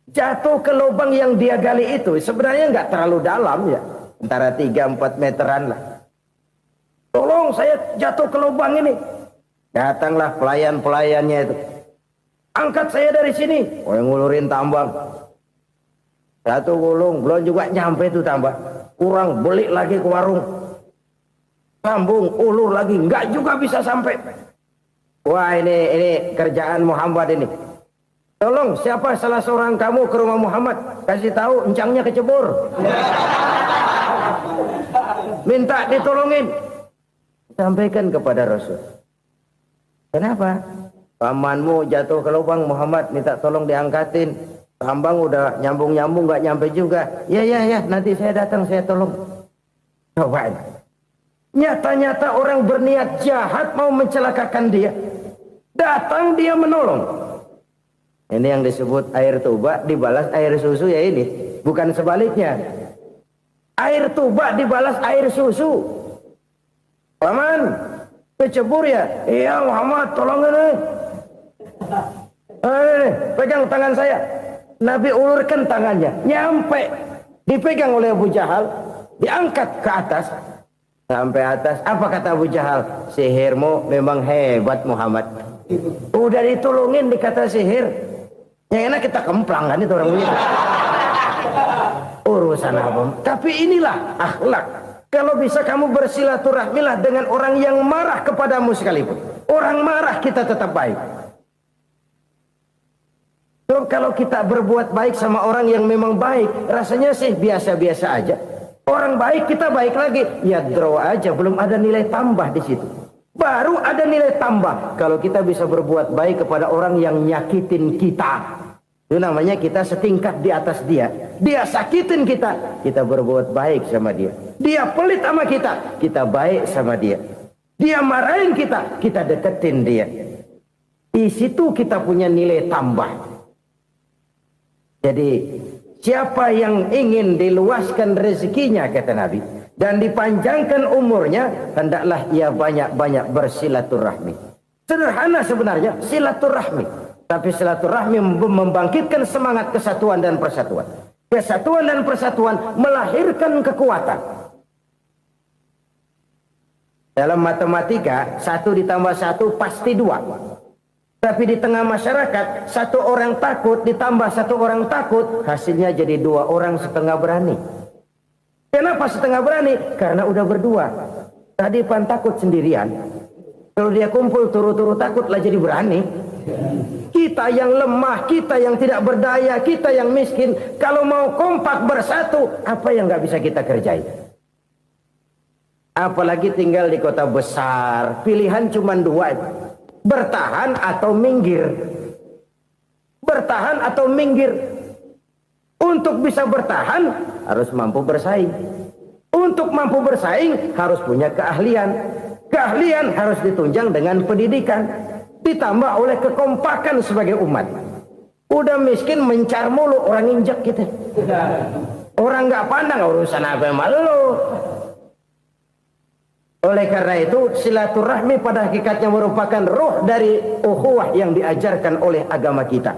Jatuh ke lubang yang dia gali itu sebenarnya nggak terlalu dalam ya, antara 3-4 meteran lah. Tolong saya jatuh ke lubang ini. Datanglah pelayan-pelayannya itu. Angkat saya dari sini. Oh, yang ngulurin tambang. Satu gulung, belum juga nyampe itu tambang. Kurang, beli lagi ke warung. Sambung, ulur lagi, nggak juga bisa sampai. Wah, ini kerjaan Muhammad ini. Tolong, siapa salah seorang kamu ke rumah Muhammad, kasih tahu encangnya kecebur. Minta ditolongin. Sampaikan kepada Rasul. Kenapa? Pamanmu jatuh ke lubang, Muhammad minta tolong diangkatin. Tambang udah nyambung-nyambung nggak nyampe juga. Ya, nanti saya datang, saya tolong. Coba. Nyata-nyata orang berniat jahat mau mencelakakan dia. Datang dia menolong. Ini yang disebut air tuba dibalas air susu ya ini. Bukan sebaliknya. Air tuba dibalas air susu. Paman, kecebur ya? Iya Muhammad, tolong ini. Pegang tangan saya. Nabi ulurkan tangannya. Nyampe. Dipegang oleh Abu Jahal. Diangkat ke atas. Sampai atas. Apa kata Abu Jahal? Sihirmu memang hebat Muhammad. Udah ditolongin dikata sihir. Yang enak kita kemplang kan itu orang begitu. Urusan apa? Tapi inilah akhlak. Kalau bisa kamu bersilaturahmilah dengan orang yang marah kepadamu sekalipun. Orang marah kita tetap baik. Kalau kita berbuat baik sama orang yang memang baik, rasanya sih biasa-biasa aja. Orang baik kita baik lagi, ya draw aja, belum ada nilai tambah di situ. Baru ada nilai tambah kalau kita bisa berbuat baik kepada orang yang nyakitin kita. Itu namanya kita setingkat di atas dia. Dia sakitin kita, kita berbuat baik sama dia. Dia pelit sama kita, kita baik sama dia. Dia marahin kita, kita deketin dia. Di situ kita punya nilai tambah. Jadi siapa yang ingin diluaskan rezekinya kata Nabi dan dipanjangkan umurnya, hendaklah ia banyak-banyak bersilaturahmi. Sederhana sebenarnya silaturahmi, tapi silaturahmi membangkitkan semangat kesatuan dan persatuan. Kesatuan dan persatuan melahirkan kekuatan. Dalam matematika 1 ditambah 1 pasti 2. Tapi di tengah masyarakat 1 orang takut ditambah 1 orang takut, hasilnya jadi 2 orang setengah berani. Kenapa setengah berani? Karena udah berdua. Tadi pan takut sendirian. Kalau dia kumpul turu-turu takutlah jadi berani. Kita yang lemah, kita yang tidak berdaya, kita yang miskin, kalau mau kompak bersatu, apa yang nggak bisa kita kerjain? Apalagi tinggal di kota besar, pilihan cuma 2. Bertahan atau minggir. Bertahan atau minggir. Untuk bisa bertahan harus mampu bersaing. Untuk mampu bersaing harus punya keahlian. Keahlian harus ditunjang dengan pendidikan, ditambah oleh kekompakan sebagai umat. Udah miskin mencar mulu, orang injak kita. Orang nggak pandang urusan apa yang malu. Oleh karena itu silaturahmi pada hakikatnya merupakan roh dari ukhuwah yang diajarkan oleh agama kita.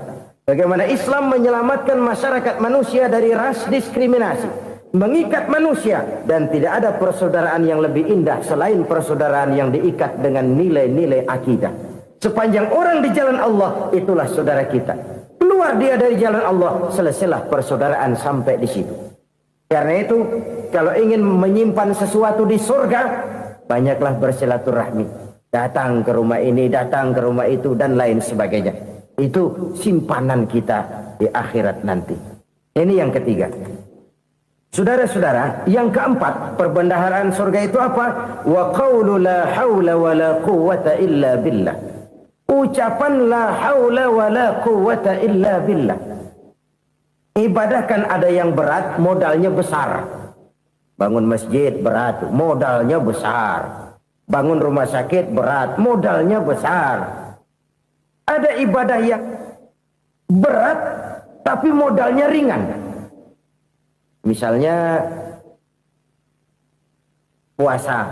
Bagaimana Islam menyelamatkan masyarakat manusia dari ras diskriminasi, mengikat manusia, dan tidak ada persaudaraan yang lebih indah selain persaudaraan yang diikat dengan nilai-nilai akidah. Sepanjang orang di jalan Allah, itulah saudara kita. Keluar dia dari jalan Allah, selesailah persaudaraan sampai di situ. Karena itu, kalau ingin menyimpan sesuatu di surga, banyaklah bersilaturahmi. Datang ke rumah ini, datang ke rumah itu, dan lain sebagainya. Itu simpanan kita di akhirat nanti. Ini yang ketiga. Saudara-saudara, yang keempat, perbendaharaan surga itu apa? Wa qawlu la hawla wa la quwwata illa billah. Ucapan la hawla wa la quwwata illa billah. Ibadah kan ada yang berat, modalnya besar. Bangun masjid berat, modalnya besar. Bangun rumah sakit berat, modalnya besar. Ada ibadah yang berat, tapi modalnya ringan. Misalnya puasa.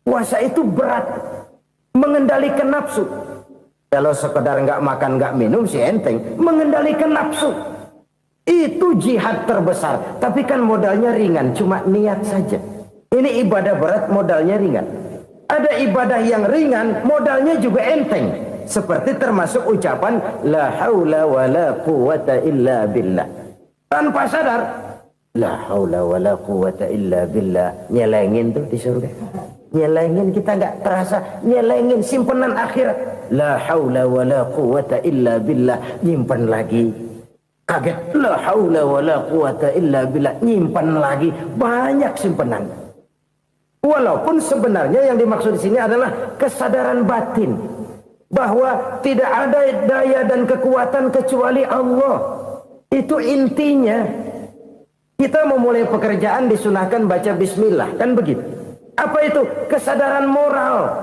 Puasa itu berat, mengendalikan nafsu. Kalau sekedar nggak makan nggak minum sih enteng, mengendalikan nafsu. Itu jihad terbesar, tapi kan modalnya ringan, cuma niat saja. Ini ibadah berat, modalnya ringan. Ada ibadah yang ringan, modalnya juga enteng. Seperti termasuk ucapan la haula wa la quwwata illa billah. Tanpa sadar, la haula wa la quwwata illa billah. Nyelengin tuh di surga. Nyelengin, kita nggak terasa, nyelengin simpenan akhirat. La haula wa la quwwata illa billah. Nyimpan lagi. Kaget, la haula wa la quwwata illa billah, nyimpan lagi, banyak simpanan. Walaupun sebenarnya yang dimaksud di sini adalah kesadaran batin bahwa tidak ada daya dan kekuatan kecuali Allah. Itu intinya. Kita memulai pekerjaan disunahkan baca bismillah, kan begitu. Apa itu? Kesadaran moral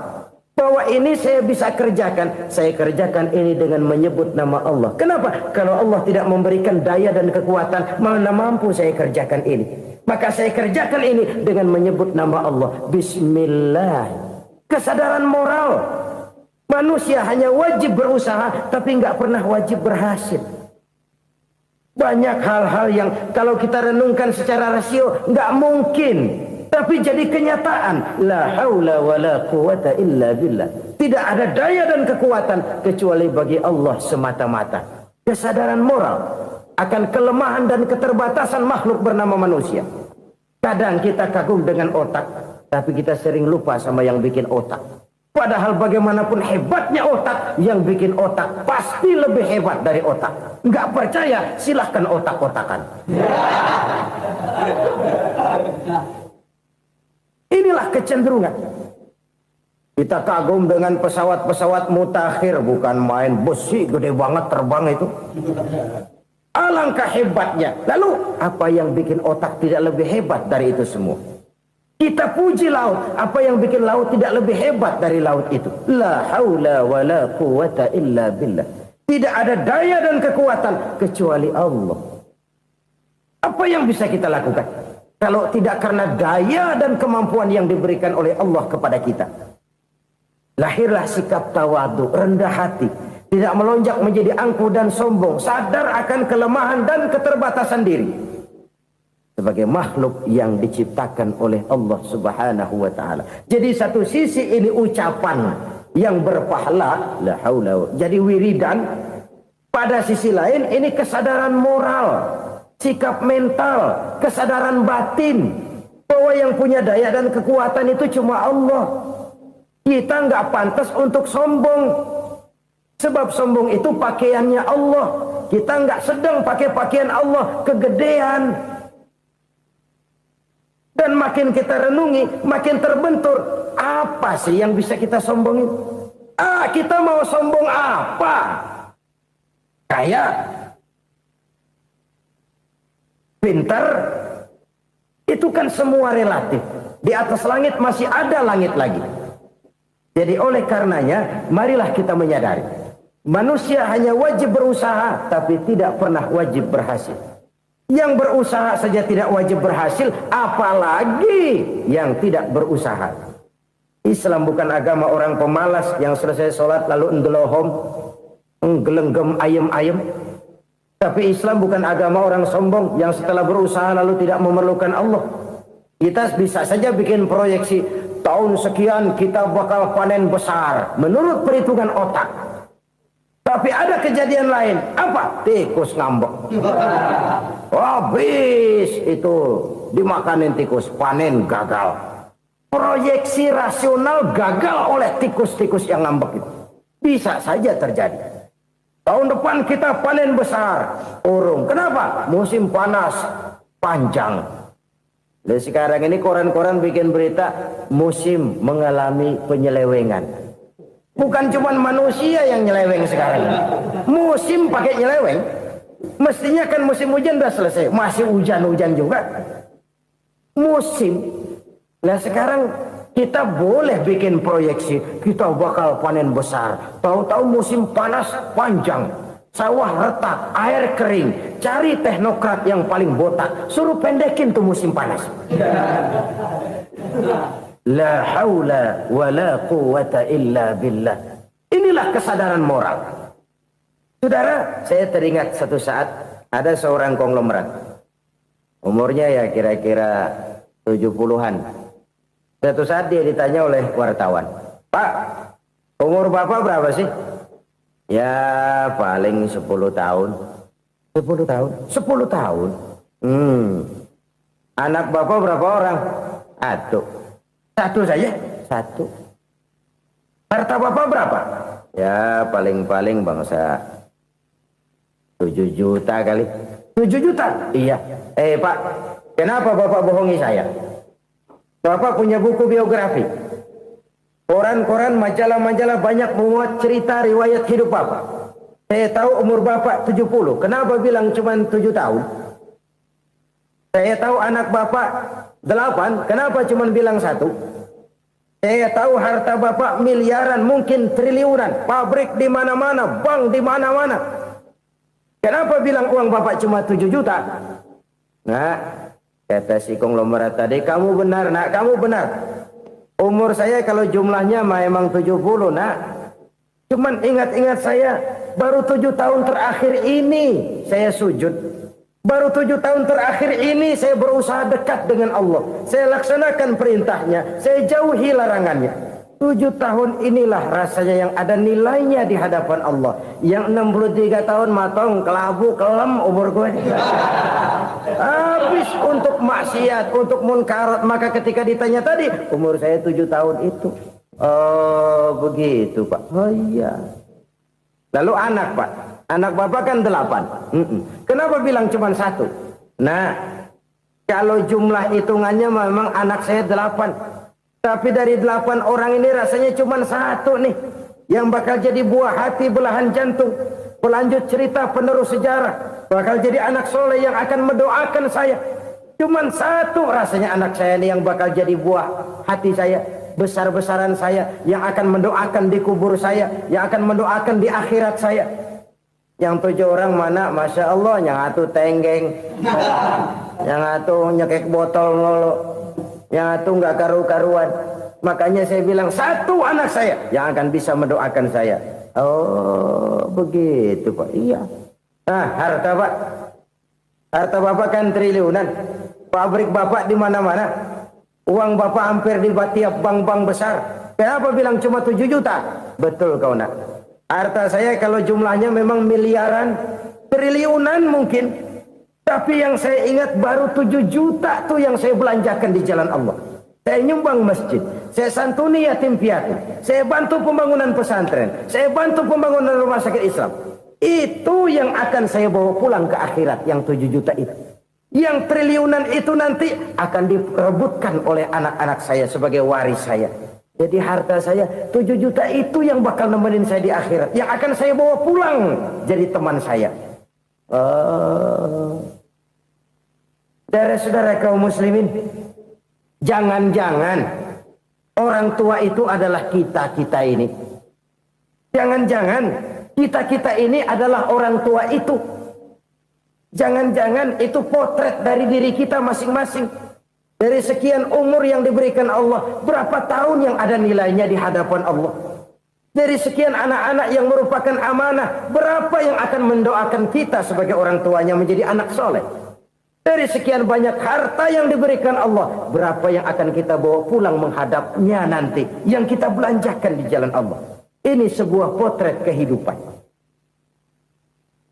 Bahwa ini saya bisa kerjakan. Saya kerjakan ini dengan menyebut nama Allah. Kenapa? Kalau Allah tidak memberikan daya dan kekuatan, mana mampu saya kerjakan ini. Maka saya kerjakan ini dengan menyebut nama Allah. Bismillah. Kesadaran moral. Manusia hanya wajib berusaha, tapi nggak pernah wajib berhasil. Banyak hal-hal yang kalau kita renungkan secara rasio nggak mungkin. Tapi jadi kenyataan. La haula wa la quwata illa billah. Tidak ada daya dan kekuatan kecuali bagi Allah semata-mata. Kesadaran moral akan kelemahan dan keterbatasan makhluk bernama manusia. Kadang kita kagum dengan otak, tapi kita sering lupa sama yang bikin otak. Padahal bagaimanapun hebatnya otak, yang bikin otak pasti lebih hebat dari otak. Nggak percaya, silahkan otak-otakan. Inilah kecenderungan. Kita kagum dengan pesawat-pesawat mutakhir, bukan main besi gede banget terbang itu. Alangkah hebatnya. Lalu apa yang bikin otak tidak lebih hebat dari itu semua? Kita puji laut. Apa yang bikin laut tidak lebih hebat dari laut itu? La haula wa la quwata illa billah. Tidak ada daya dan kekuatan kecuali Allah. Apa yang bisa kita lakukan kalau tidak karena daya dan kemampuan yang diberikan oleh Allah kepada kita? Lahirlah sikap tawadu, rendah hati, tidak melonjak menjadi angkuh dan sombong, sadar akan kelemahan dan keterbatasan diri sebagai makhluk yang diciptakan oleh Allah Subhanahu wa taala. Jadi satu sisi ini ucapan yang berpahala, la haula, jadi wiridan. Pada sisi lain ini kesadaran moral, sikap mental, kesadaran batin bahwa yang punya daya dan kekuatan itu cuma Allah. Kita nggak pantas untuk sombong, sebab sombong itu pakaiannya Allah. Kita nggak sedang pakai pakaian Allah, kegedean. Dan makin kita renungi, makin terbentur. Apa sih yang bisa kita sombongin? Kita mau sombong apa? Kaya, pintar, itu kan semua relatif. Di atas langit masih ada langit lagi. Jadi oleh karenanya, marilah kita menyadari. Manusia hanya wajib berusaha, tapi tidak pernah wajib berhasil. Yang berusaha saja tidak wajib berhasil, apalagi yang tidak berusaha. Islam bukan agama orang pemalas yang selesai sholat lalu endelohom, nggelenggem ayem-ayem. Tapi Islam bukan agama orang sombong yang setelah berusaha lalu tidak memerlukan Allah. Kita bisa saja bikin proyeksi, tahun sekian kita bakal panen besar menurut perhitungan otak. Tapi ada kejadian lain. Apa? Tikus ngambek. Habis itu dimakanin tikus, panen gagal. Proyeksi rasional gagal oleh tikus-tikus yang ngambek itu. Bisa saja terjadi. Tahun depan kita panen besar, urung. Kenapa? Musim panas panjang. Dan sekarang ini koran-koran bikin berita musim mengalami penyelewengan. Bukan cuma manusia yang nyeleweng sekarang. Musim pakai nyeleweng. Mestinya kan musim hujan udah selesai, masih hujan-hujan juga. Musim. Nah sekarang kita boleh bikin proyeksi, kita bakal panen besar. Tahu-tahu musim panas panjang, sawah retak, air kering. Cari teknokrat yang paling botak, suruh pendekin tuh musim panas. La haula wa la quwata illa billah. Inilah kesadaran moral. Saudara, saya teringat satu saat ada seorang konglomerat. Umurnya ya kira-kira 70-an. Suatu saat dia ditanya oleh wartawan, "Pak, umur Bapak berapa sih?" "Ya paling 10 tahun." 10 tahun? 10 tahun? Anak Bapak berapa orang? Satu saja? Satu. Harta Bapak berapa? Ya paling-paling bangsa 7 juta kali. 7 juta? Iya. Pak, kenapa Bapak bohongi saya? Bapak punya buku biografi. Koran-koran, majalah-majalah banyak memuat cerita riwayat hidup Bapak. Saya tahu umur Bapak 70. Kenapa bilang cuma 7 tahun? Saya tahu anak Bapak 8. Kenapa cuma bilang 1? Saya tahu harta bapak miliaran, mungkin triliunan, pabrik di mana-mana, bank di mana-mana. Kenapa bilang uang bapak cuma 7 juta? Nah, kata si konglomerat tadi, kamu benar nak, kamu benar. Umur saya kalau jumlahnya memang 70 nak. Cuman ingat-ingat saya, baru 7 tahun terakhir ini saya sujud. Baru 7 tahun terakhir ini saya berusaha dekat dengan Allah. Saya laksanakan perintahnya, saya jauhi larangannya. 7 tahun inilah rasanya yang ada nilainya di hadapan Allah. Yang 63 tahun matong, kelabu, kelem umur gue. Habis untuk maksiat, untuk munkarat. Maka ketika ditanya tadi, umur saya 7 tahun itu. Oh begitu Pak. Oh iya. Lalu anak Pak. Anak bapak kan 8. Kenapa bilang cuma 1? Nah, kalau jumlah hitungannya memang anak saya 8. Tapi dari 8 orang ini rasanya cuma 1 nih. Yang bakal jadi buah hati, belahan jantung. Pelanjut cerita, penerus sejarah. Bakal jadi anak soleh yang akan mendoakan saya. Cuma 1 rasanya anak saya ini yang bakal jadi buah hati saya. Besar-besaran saya. Yang akan mendoakan di kubur saya. Yang akan mendoakan di akhirat saya. Yang 7 orang mana, Masya Allah, yang satu tenggeng, yang satu nyekek botol ngolo, yang satu nggak karu-karuan. Makanya saya bilang 1 anak saya yang akan bisa mendoakan saya. Oh begitu Pak. Iya. Nah harta Pak, harta bapak kan triliunan, pabrik bapak di mana-mana, uang bapak hampir di tiap bank-bank besar. Kenapa bilang cuma 7 juta? Betul kau nak. Harta saya kalau jumlahnya memang miliaran, triliunan mungkin. Tapi yang saya ingat baru 7 juta tuh yang saya belanjakan di jalan Allah. Saya nyumbang masjid, saya santuni yatim piatu, saya bantu pembangunan pesantren, saya bantu pembangunan rumah sakit Islam. Itu yang akan saya bawa pulang ke akhirat, yang 7 juta itu. Yang triliunan itu nanti akan diperebutkan oleh anak-anak saya sebagai waris saya. Jadi harta saya 7 juta itu yang bakal nemenin saya di akhirat. Yang akan saya bawa pulang jadi teman saya. Saudara-saudara kaum muslimin, jangan-jangan orang tua itu adalah kita-kita ini. Jangan-jangan kita-kita ini adalah orang tua itu. Jangan-jangan itu potret dari diri kita masing-masing. Dari sekian umur yang diberikan Allah, berapa tahun yang ada nilainya di hadapan Allah? Dari sekian anak-anak yang merupakan amanah, berapa yang akan mendoakan kita sebagai orang tuanya menjadi anak soleh? Dari sekian banyak harta yang diberikan Allah, berapa yang akan kita bawa pulang menghadapnya nanti, yang kita belanjakan di jalan Allah? Ini sebuah potret kehidupan.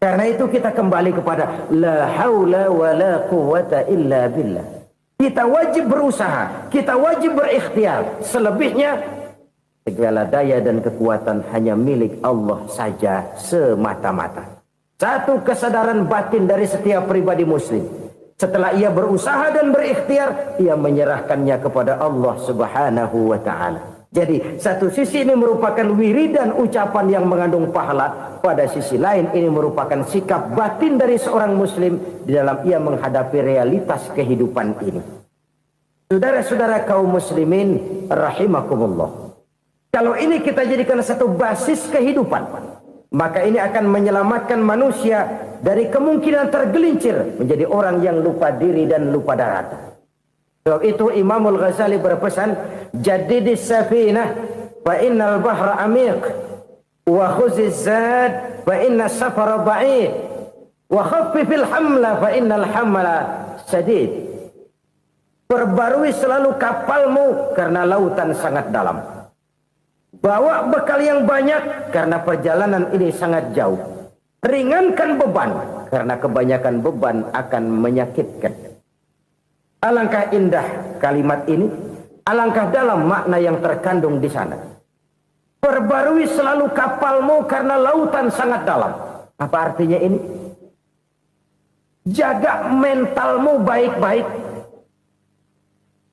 Karena itu kita kembali kepada la haula wa la quwwata illa billah. Kita wajib berusaha, kita wajib berikhtiar. Selebihnya, segala daya dan kekuatan hanya milik Allah saja semata-mata. Satu kesadaran batin dari setiap pribadi muslim. Setelah ia berusaha dan berikhtiar, ia menyerahkannya kepada Allah Subhanahu wa ta'ala. Jadi, satu sisi ini merupakan wiridan ucapan yang mengandung pahala. Pada sisi lain, ini merupakan sikap batin dari seorang muslim di dalam ia menghadapi realitas kehidupan ini. Saudara-saudara kaum muslimin, rahimakumullah. Kalau ini kita jadikan satu basis kehidupan, maka ini akan menyelamatkan manusia dari kemungkinan tergelincir menjadi orang yang lupa diri dan lupa darat. Sebab itu Imamul Ghazali berpesan, jadidis safinah fa innal bahra amiq wa khuziz zad fa inna safara ba'id wa khaffifil hamla fa innal hamla sadid. Perbarui selalu kapalmu karena lautan sangat dalam. Bawa bekal yang banyak karena perjalanan ini sangat jauh. Ringankan beban karena kebanyakan beban akan menyakitkan. Alangkah indah kalimat ini, alangkah dalam makna yang terkandung di sana. Perbarui selalu kapalmu karena lautan sangat dalam. Apa artinya ini? Jaga mentalmu baik-baik.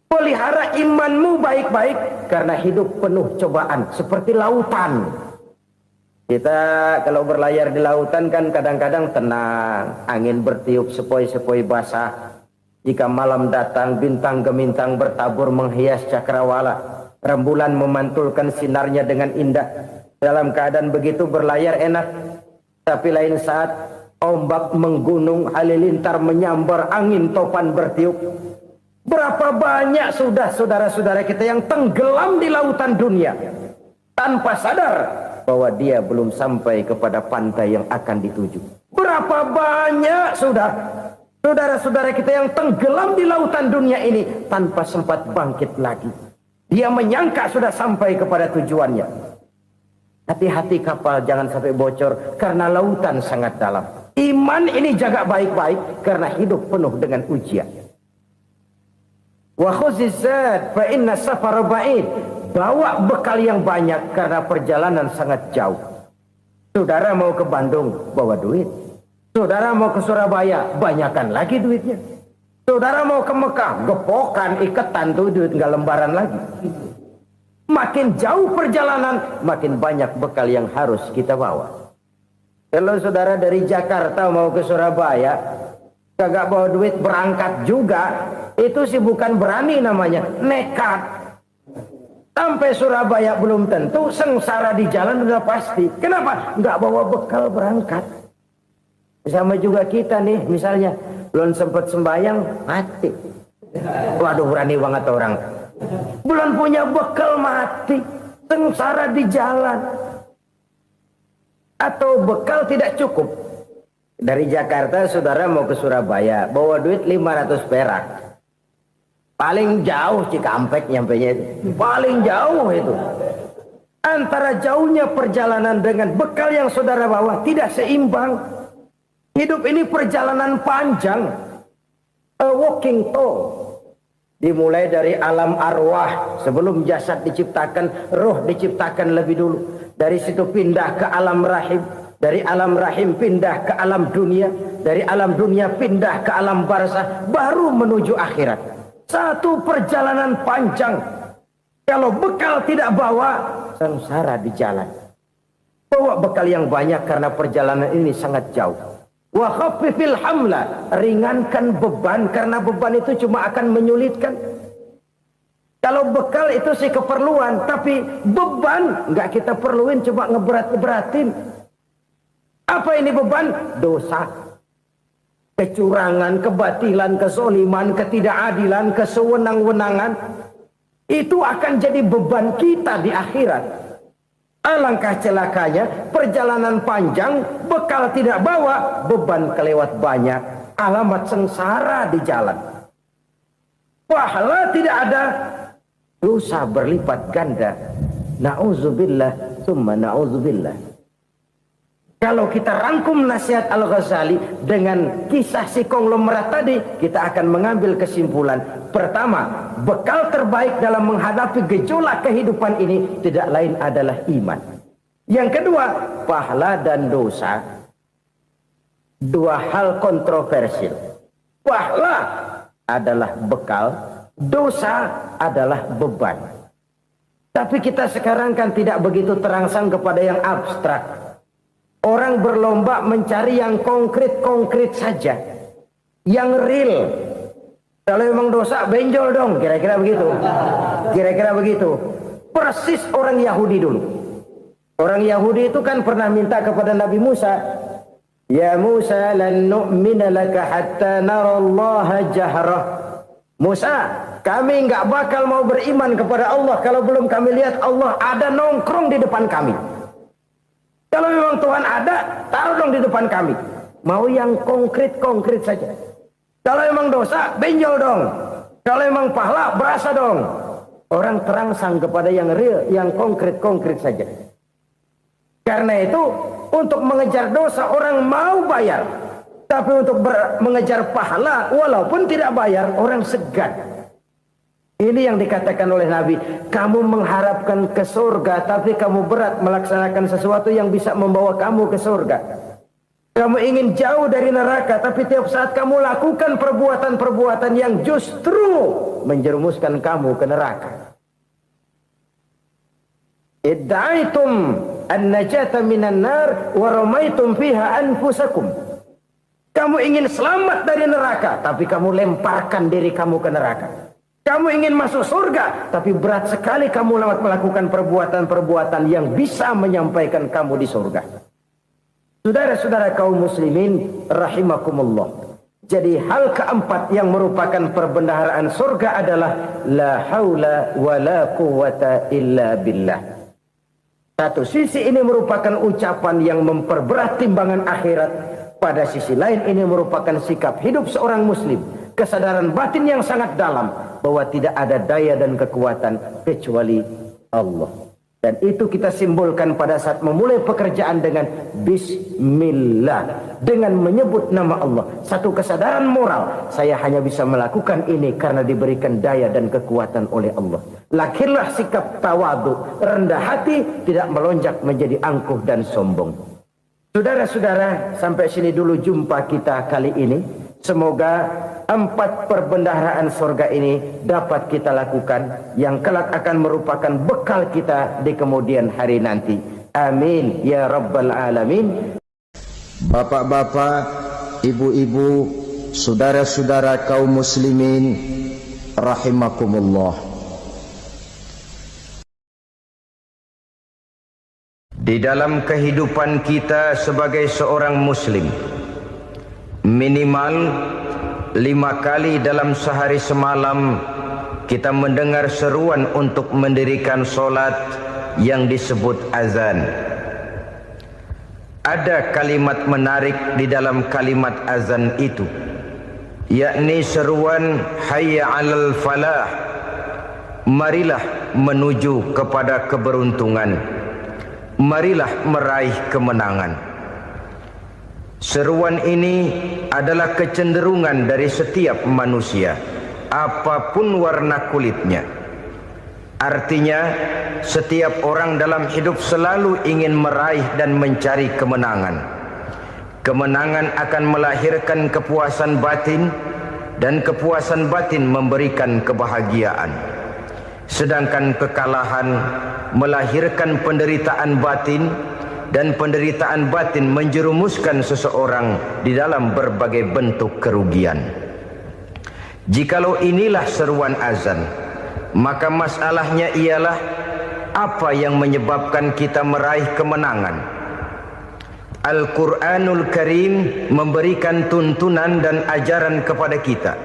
Pelihara imanmu baik-baik karena hidup penuh cobaan seperti lautan. Kita kalau berlayar di lautan kan kadang-kadang tenang, angin bertiup sepoi-sepoi basah. Jika malam datang bintang gemintang bertabur menghias cakrawala. Rembulan memantulkan sinarnya dengan indah. Dalam keadaan begitu berlayar enak. Tapi lain saat ombak menggunung, halilintar menyambar, angin topan bertiup. Berapa banyak sudah saudara-saudara kita yang tenggelam di lautan dunia tanpa sadar bahwa dia belum sampai kepada pantai yang akan dituju. Berapa banyak sudah saudara-saudara kita yang tenggelam di lautan dunia ini tanpa sempat bangkit lagi. Dia menyangka sudah sampai kepada tujuannya. Hati-hati kapal jangan sampai bocor karena lautan sangat dalam. Iman ini jaga baik-baik karena hidup penuh dengan ujian. Wa khuzizat fa inna safara ba'id. Bawa bekal yang banyak karena perjalanan sangat jauh. Saudara mau ke Bandung, bawa duit. Saudara mau ke Surabaya, banyakan lagi duitnya. Saudara mau ke Mekah, gepokan, iketan tuh duit nggak lembaran lagi. Makin jauh perjalanan, makin banyak bekal yang harus kita bawa. Kalau saudara dari Jakarta mau ke Surabaya, kagak bawa duit berangkat juga, itu sih bukan berani namanya, nekat. Sampai Surabaya belum tentu, sengsara di jalan udah pasti. Kenapa? Nggak bawa bekal berangkat. Sama juga kita nih, misalnya belum sempat sembahyang, mati. Waduh, berani banget orang. Belum punya bekal, mati. Sengsara di jalan. Atau bekal tidak cukup. Dari Jakarta saudara mau ke Surabaya, bawa duit 500 perak. Paling jauh Cikampek nyampenya itu. Paling jauh itu. Antara jauhnya perjalanan dengan bekal yang saudara bawa tidak seimbang. Hidup ini perjalanan panjang. A walking tour. Dimulai dari alam arwah. Sebelum jasad diciptakan, roh diciptakan lebih dulu. Dari situ pindah ke alam rahim. Dari alam rahim pindah ke alam dunia. Dari alam dunia pindah ke alam barzah. Baru menuju akhirat. Satu perjalanan panjang. Kalau bekal tidak bawa, sengsara di jalan. Bawa bekal yang banyak karena perjalanan ini sangat jauh. Wa khaffifil hamla, ringankan beban karena beban itu cuma akan menyulitkan. Kalau bekal itu sih keperluan, tapi beban nggak kita perluin, cuma ngeberat-beratin. Apa ini beban? Dosa. Kecurangan, kebatilan, kesoliman, ketidakadilan, kesewenang-wenangan. Itu akan jadi beban kita di akhirat. Alangkah celakanya, perjalanan panjang, bekal tidak bawa, beban kelewat banyak. Alamat sengsara di jalan. Pahala tidak ada, dosa berlipat ganda. Na'udzubillah, summa na'udzubillah. Kalau kita rangkum nasihat Al-Ghazali dengan kisah si konglomerat tadi, kita akan mengambil kesimpulan. Pertama, bekal terbaik dalam menghadapi gejolak kehidupan ini tidak lain adalah iman. Yang kedua, pahala dan dosa. Dua hal kontroversial. Pahala adalah bekal, dosa adalah beban. Tapi kita sekarang kan tidak begitu terangsang kepada yang abstrak. Orang berlomba mencari yang konkret-konkret saja. Yang real. Kalau memang dosa, benjol dong. Kira-kira begitu. Kira-kira begitu. Persis orang Yahudi dulu. Orang Yahudi itu kan pernah minta kepada Nabi Musa. Ya Musa lan nu'mina laka hatta narallaha jahrah. Musa, kami nggak bakal mau beriman kepada Allah kalau belum kami lihat Allah ada nongkrong di depan kami. Kalau memang Tuhan ada, taruh dong di depan kami. Mau yang konkret-konkret saja. Kalau memang dosa, benjol dong. Kalau memang pahala, berasa dong. Orang terangsang kepada yang real, yang konkret-konkret saja. Karena itu, untuk mengejar dosa, orang mau bayar. Tapi untuk mengejar pahala, walaupun tidak bayar, orang segan. Ini yang dikatakan oleh Nabi, kamu mengharapkan ke surga, tapi kamu berat melaksanakan sesuatu yang bisa membawa kamu ke surga. Kamu ingin jauh dari neraka, tapi tiap saat kamu lakukan perbuatan-perbuatan yang justru menjerumuskan kamu ke neraka. Idda'aitum an-najata minan nar wa ramaitum fiha anfusakum. Kamu ingin selamat dari neraka, tapi kamu lemparkan diri kamu ke neraka. Kamu ingin masuk surga, tapi berat sekali kamu melakukan perbuatan-perbuatan yang bisa menyampaikan kamu di surga. Saudara-saudara kaum muslimin rahimakumullah. Jadi hal keempat yang merupakan perbendaharaan surga adalah la haula wa la quwwata illa billah. Satu sisi ini merupakan ucapan yang memperberat timbangan akhirat. Pada sisi lain ini merupakan sikap hidup seorang muslim. Kesadaran batin yang sangat dalam bahwa tidak ada daya dan kekuatan kecuali Allah. Dan itu kita simbolkan pada saat memulai pekerjaan dengan Bismillah, dengan menyebut nama Allah. Satu kesadaran moral, saya hanya bisa melakukan ini karena diberikan daya dan kekuatan oleh Allah. Lahirlah sikap tawadu, rendah hati, tidak melonjak menjadi angkuh dan sombong. Saudara-saudara, sampai sini dulu jumpa kita kali ini. Semoga 4 perbendaharaan surga ini dapat kita lakukan, yang kelak akan merupakan bekal kita di kemudian hari nanti. Amin ya rabbal alamin. Bapak-bapak, ibu-ibu, saudara-saudara kaum muslimin rahimakumullah. Di dalam kehidupan kita sebagai seorang muslim, minimal 5 kali dalam sehari semalam kita mendengar seruan untuk mendirikan solat yang disebut azan. Ada kalimat menarik di dalam kalimat azan itu, yakni seruan hayya 'alal falah, marilah menuju kepada keberuntungan, marilah meraih kemenangan. Seruan ini adalah kecenderungan dari setiap manusia, apapun warna kulitnya. Artinya, setiap orang dalam hidup selalu ingin meraih dan mencari kemenangan. Kemenangan akan melahirkan kepuasan batin, dan kepuasan batin memberikan kebahagiaan. Sedangkan kekalahan melahirkan penderitaan batin, dan penderitaan batin menjerumuskan seseorang di dalam berbagai bentuk kerugian. Jikalau inilah seruan azan, maka masalahnya ialah apa yang menyebabkan kita meraih kemenangan. Al-Quranul Karim memberikan tuntunan dan ajaran kepada kita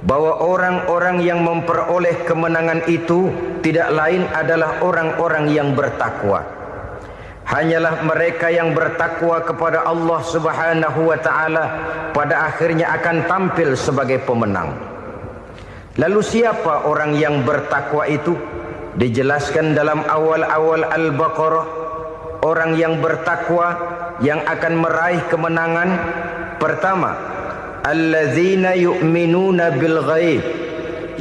bahwa orang-orang yang memperoleh kemenangan itu tidak lain adalah orang-orang yang bertakwa. Hanyalah mereka yang bertakwa kepada Allah Subhanahu wa ta'ala pada akhirnya akan tampil sebagai pemenang. Lalu siapa orang yang bertakwa itu? Dijelaskan dalam awal-awal Al-Baqarah, orang yang bertakwa yang akan meraih kemenangan. Pertama, allazina yu'minuna bil ghaib,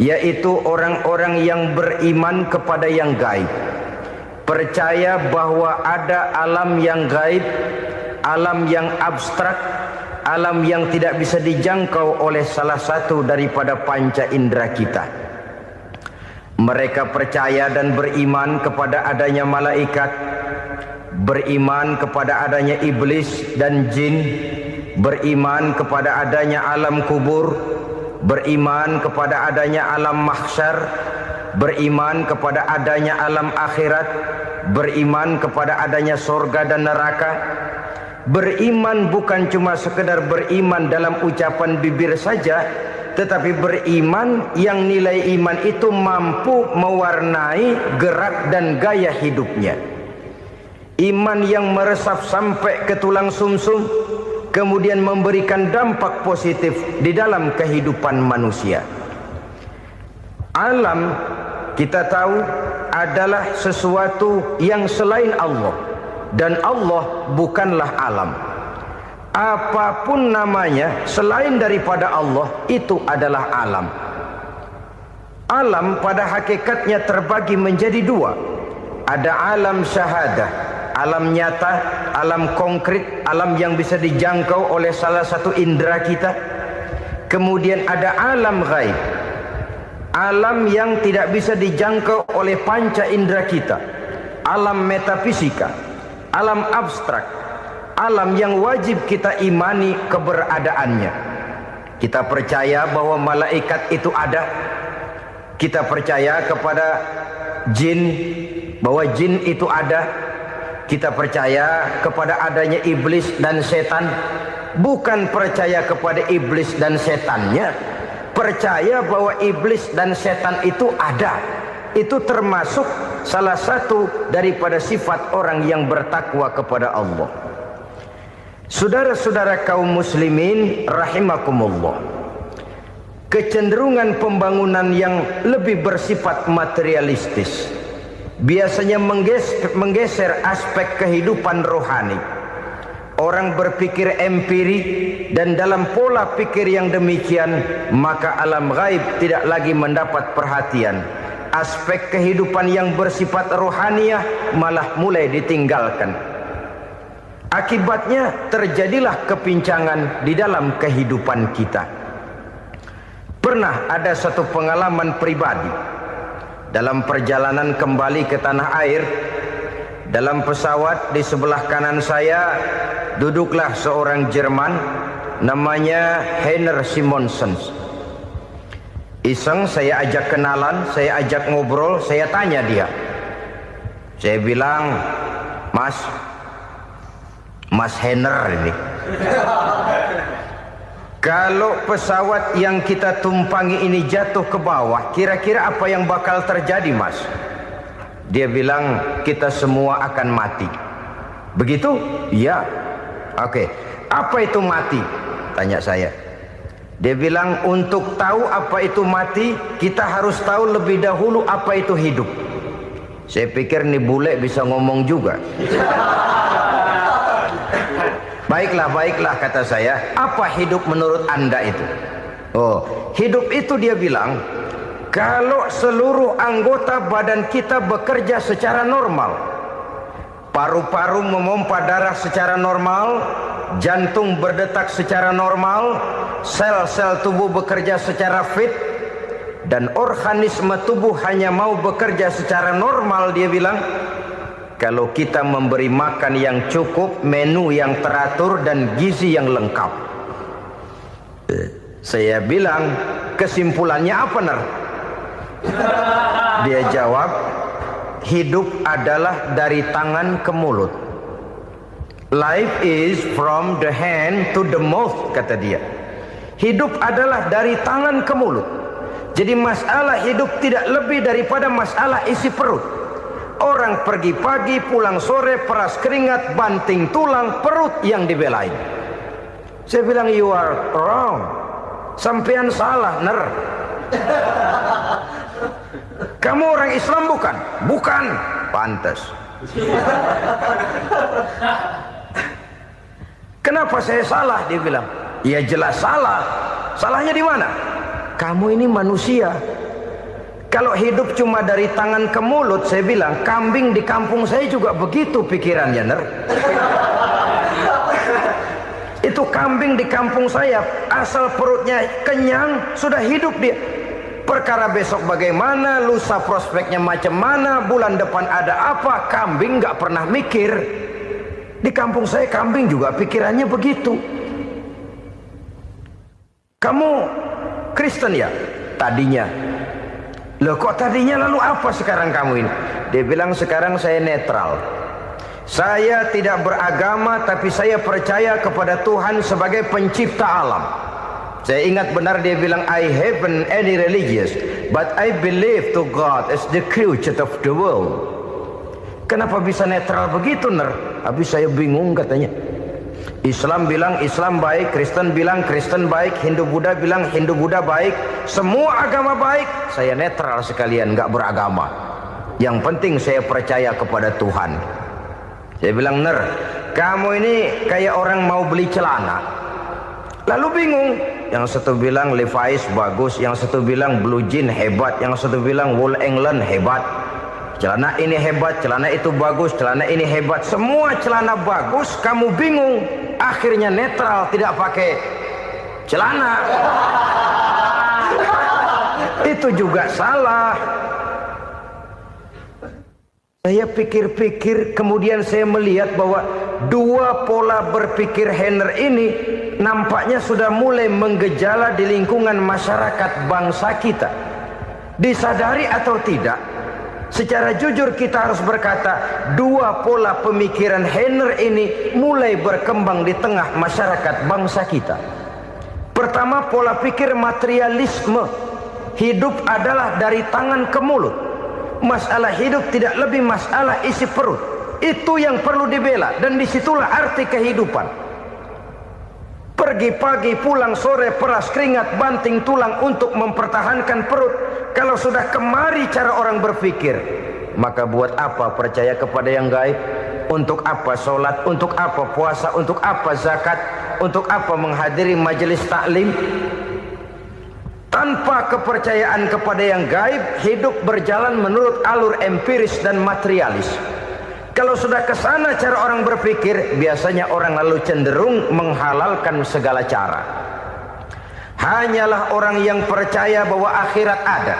yaitu orang-orang yang beriman kepada yang gaib. Percaya bahwa ada alam yang gaib, alam yang abstrak, alam yang tidak bisa dijangkau oleh salah satu daripada panca indera kita. Mereka percaya dan beriman kepada adanya malaikat, beriman kepada adanya iblis dan jin, beriman kepada adanya alam kubur, beriman kepada adanya alam mahsyar, beriman kepada adanya alam akhirat, beriman kepada adanya surga dan neraka. Beriman bukan cuma sekedar beriman dalam ucapan bibir saja, tetapi beriman yang nilai iman itu mampu mewarnai gerak dan gaya hidupnya. Iman yang meresap sampai ke tulang sumsum, kemudian memberikan dampak positif di dalam kehidupan manusia. Alam, kita tahu, adalah sesuatu yang selain Allah, dan Allah bukanlah alam. Apapun namanya selain daripada Allah, itu adalah alam. Alam pada hakikatnya terbagi menjadi 2. Ada alam syahadah, alam nyata, alam konkret, alam yang bisa dijangkau oleh salah satu indera kita. Kemudian ada alam ghaib, alam yang tidak bisa dijangkau oleh panca indera kita, alam metafisika, alam abstrak, alam yang wajib kita imani keberadaannya. Kita percaya bahwa malaikat itu ada, Kita percaya kepada jin, bahwa jin itu ada. Kita percaya kepada adanya iblis dan setan. Bukan percaya kepada iblis dan setannya, percaya bahwa iblis dan setan itu ada. Itu termasuk salah satu daripada sifat orang yang bertakwa kepada Allah. Saudara-saudara kaum muslimin rahimakumullah, kecenderungan pembangunan yang lebih bersifat materialistis biasanya menggeser aspek kehidupan rohani. Orang berpikir empiri, dan dalam pola pikir yang demikian maka alam gaib tidak lagi mendapat perhatian. Aspek kehidupan yang bersifat rohaniah malah mulai ditinggalkan. Akibatnya terjadilah kepincangan di dalam kehidupan kita. Pernah ada satu pengalaman pribadi dalam perjalanan kembali ke tanah air. Dalam pesawat di sebelah kanan saya duduklah seorang Jerman namanya Heiner Simonsen. Iseng saya ajak kenalan, saya ajak ngobrol, saya tanya dia. Saya bilang, Mas Heiner ini, kalau pesawat yang kita tumpangi ini jatuh ke bawah, kira-kira apa yang bakal terjadi, Mas? Dia bilang, kita semua akan mati. Begitu? Iya. Oke. Apa itu mati? Tanya saya. Dia bilang, untuk tahu apa itu mati, kita harus tahu lebih dahulu apa itu hidup. Saya pikir nih bule bisa ngomong juga. Baiklah kata saya. Apa hidup menurut Anda itu? Oh, hidup itu dia bilang, kalau seluruh anggota badan kita bekerja secara normal, paru-paru memompa darah secara normal, jantung berdetak secara normal, sel-sel tubuh bekerja secara fit, dan organisme tubuh hanya mau bekerja secara normal, dia bilang, kalau kita memberi makan yang cukup, menu yang teratur, dan gizi yang lengkap. Saya bilang, kesimpulannya apa, Ner? Dia jawab, hidup adalah dari tangan ke mulut. Life is from the hand to the mouth, kata dia. Hidup adalah dari tangan ke mulut. Jadi masalah hidup tidak lebih daripada masalah isi perut. Orang pergi pagi, pulang sore, peras keringat, banting tulang, perut yang dibelain. Saya bilang, you are wrong. Sampean salah, Ner. Kamu orang Islam bukan? Bukan. Pantas. Kenapa saya salah? Dia bilang, ya jelas salah. Salahnya di mana? Kamu ini manusia. Kalau hidup cuma dari tangan ke mulut, saya bilang, kambing di kampung saya juga begitu pikirannya, Ner. Itu kambing di kampung saya, asal perutnya kenyang, sudah hidup dia. Perkara besok bagaimana, lusa prospeknya macam mana, bulan depan ada apa, kambing nggak pernah mikir. Di kampung saya kambing juga pikirannya begitu. Kamu Kristen ya? Tadinya. Loh kok tadinya, lalu apa sekarang kamu ini? Dia bilang, sekarang saya netral. Saya tidak beragama, tapi saya percaya kepada Tuhan sebagai pencipta alam. Saya ingat benar dia bilang, I haven't any religious, but I believe to God as the creator of the world. Kenapa bisa netral begitu, Ner? Habis saya bingung katanya. Islam bilang Islam baik, Kristen bilang Kristen baik, Hindu Buddha bilang Hindu Buddha baik, semua agama baik. Saya netral sekalian, nggak beragama. Yang penting saya percaya kepada Tuhan. Saya bilang, Ner, kamu ini kayak orang mau beli celana, lalu bingung. Yang satu bilang Levi's bagus, yang satu bilang Blue Jean hebat, yang satu bilang Wool England hebat. Celana ini hebat, celana itu bagus, celana ini hebat. Semua celana bagus, kamu bingung. Akhirnya netral, tidak pakai celana. Itu juga salah. Saya pikir-pikir, kemudian saya melihat bahwa dua pola berpikir Heiner ini nampaknya sudah mulai menggejala di lingkungan masyarakat bangsa kita. Disadari atau tidak, secara jujur kita harus berkata, dua pola pemikiran Heiner ini mulai berkembang di tengah masyarakat bangsa kita. Pertama, pola pikir materialisme. Hidup adalah dari tangan ke mulut. Masalah hidup tidak lebih masalah isi perut. Itu yang perlu dibela, dan disitulah arti kehidupan. Pergi pagi, pulang sore, peras keringat, banting tulang untuk mempertahankan perut. Kalau sudah kemari cara orang berpikir, maka buat apa percaya kepada yang gaib? Untuk apa sholat? Untuk apa puasa? Untuk apa zakat? Untuk apa menghadiri majelis taklim? Tanpa kepercayaan kepada yang gaib, hidup berjalan menurut alur empiris dan materialis. Kalau sudah ke sana cara orang berpikir, biasanya orang lalu cenderung menghalalkan segala cara. Hanyalah orang yang percaya bahwa akhirat ada.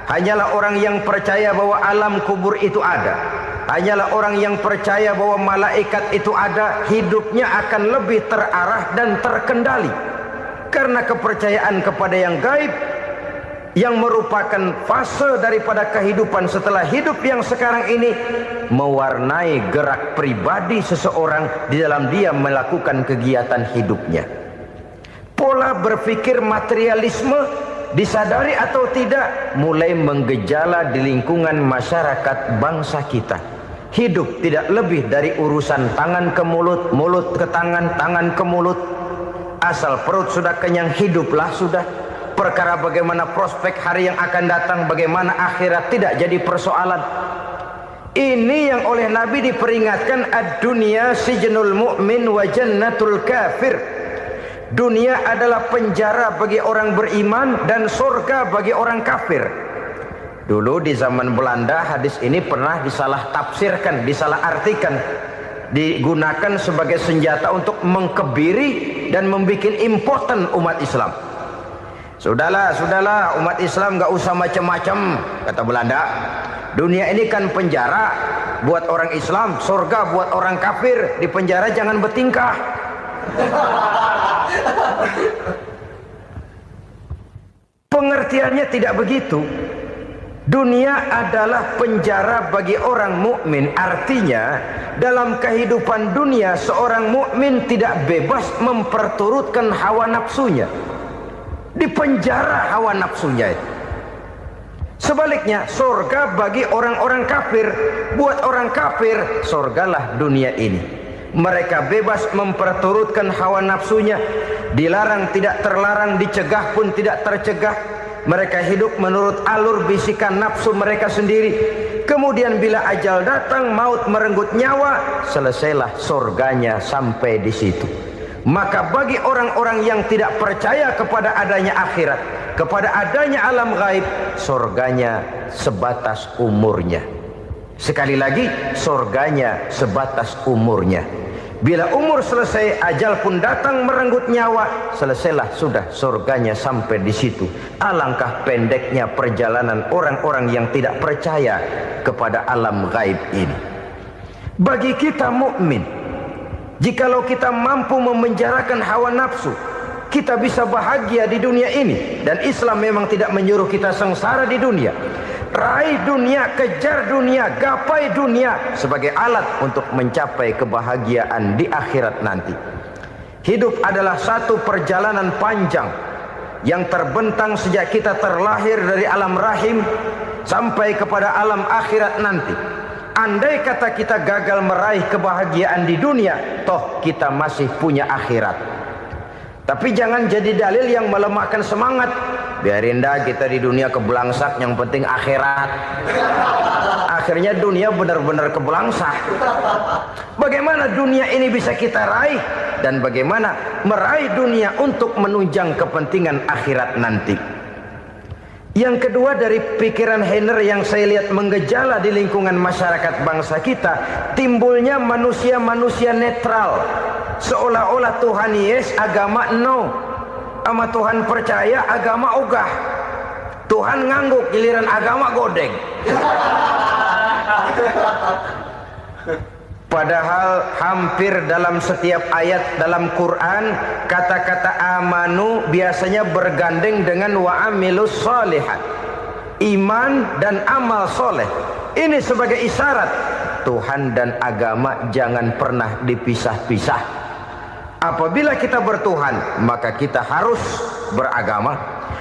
Hanyalah orang yang percaya bahwa alam kubur itu ada. Hanyalah orang yang percaya bahwa malaikat itu ada, hidupnya akan lebih terarah dan terkendali. Karena kepercayaan kepada yang gaib, yang merupakan fase daripada kehidupan setelah hidup yang sekarang ini, mewarnai gerak pribadi seseorang di dalam dia melakukan kegiatan hidupnya. Pola berpikir materialisme, disadari atau tidak, mulai menggejala di lingkungan masyarakat bangsa kita. Hidup tidak lebih dari urusan tangan ke mulut, mulut ke tangan, tangan ke mulut. Asal perut sudah kenyang, hiduplah sudah. Perkara bagaimana prospek hari yang akan datang, bagaimana akhirat, tidak jadi persoalan. Ini yang oleh Nabi diperingatkan, ad-dunya sijnul mu'min wa jannatul kafir. Dunia adalah penjara bagi orang beriman dan surga bagi orang kafir. Dulu di zaman Belanda hadis ini pernah disalah tafsirkan, disalah artikan, digunakan sebagai senjata untuk mengkebiri dan membuat impoten umat Islam. Sudahlah, umat Islam gak usah macam-macam, kata Belanda. Dunia ini kan penjara buat orang Islam, surga buat orang kafir. Di penjara jangan bertingkah. Pengertiannya tidak begitu. Dunia adalah penjara bagi orang mukmin. Artinya dalam kehidupan dunia seorang mukmin tidak bebas memperturutkan hawa nafsunya. Di penjara hawa nafsunya itu. Sebaliknya, surga bagi orang-orang kafir. Buat orang kafir, surgalah dunia ini. Mereka bebas memperturutkan hawa nafsunya. Dilarang tidak terlarang, dicegah pun tidak tercegah. Mereka hidup menurut alur bisikan nafsu mereka sendiri. Kemudian bila ajal datang, maut merenggut nyawa, selesailah surganya sampai di situ. Maka bagi orang-orang yang tidak percaya kepada adanya akhirat, kepada adanya alam gaib, surganya sebatas umurnya. Sekali lagi, surganya sebatas umurnya. Bila umur selesai, ajal pun datang merenggut nyawa, selesailah sudah surganya sampai di situ. Alangkah pendeknya perjalanan orang-orang yang tidak percaya kepada alam gaib ini. Bagi kita mukmin, jikalau kita mampu memenjarakan hawa nafsu, kita bisa bahagia di dunia ini. Dan Islam memang tidak menyuruh kita sengsara di dunia. Raih dunia, kejar dunia, gapai dunia sebagai alat untuk mencapai kebahagiaan di akhirat nanti. Hidup adalah satu perjalanan panjang yang terbentang sejak kita terlahir dari alam rahim sampai kepada alam akhirat nanti. Andai kata kita gagal meraih kebahagiaan di dunia, toh kita masih punya akhirat. Tapi jangan jadi dalil yang melemahkan semangat. Biarin dah kita di dunia kebelangsak, yang penting akhirat. Akhirnya dunia benar-benar kebelangsak. Bagaimana dunia ini bisa kita raih, dan bagaimana meraih dunia untuk menunjang kepentingan akhirat nanti. Yang kedua, dari pikiran Heiner yang saya lihat menggejala di lingkungan masyarakat bangsa kita, timbulnya manusia-manusia netral. Seolah-olah Tuhan yes, agama no. Sama Tuhan percaya, agama ogah. Tuhan ngangguk, giliran agama godeng. Padahal hampir dalam setiap ayat dalam Quran, kata-kata amanu biasanya bergandeng dengan wa amilus shalihat. iman dan amal soleh. Ini sebagai isyarat Tuhan dan agama jangan pernah dipisah-pisah. Apabila kita bertuhan, maka kita harus beragama.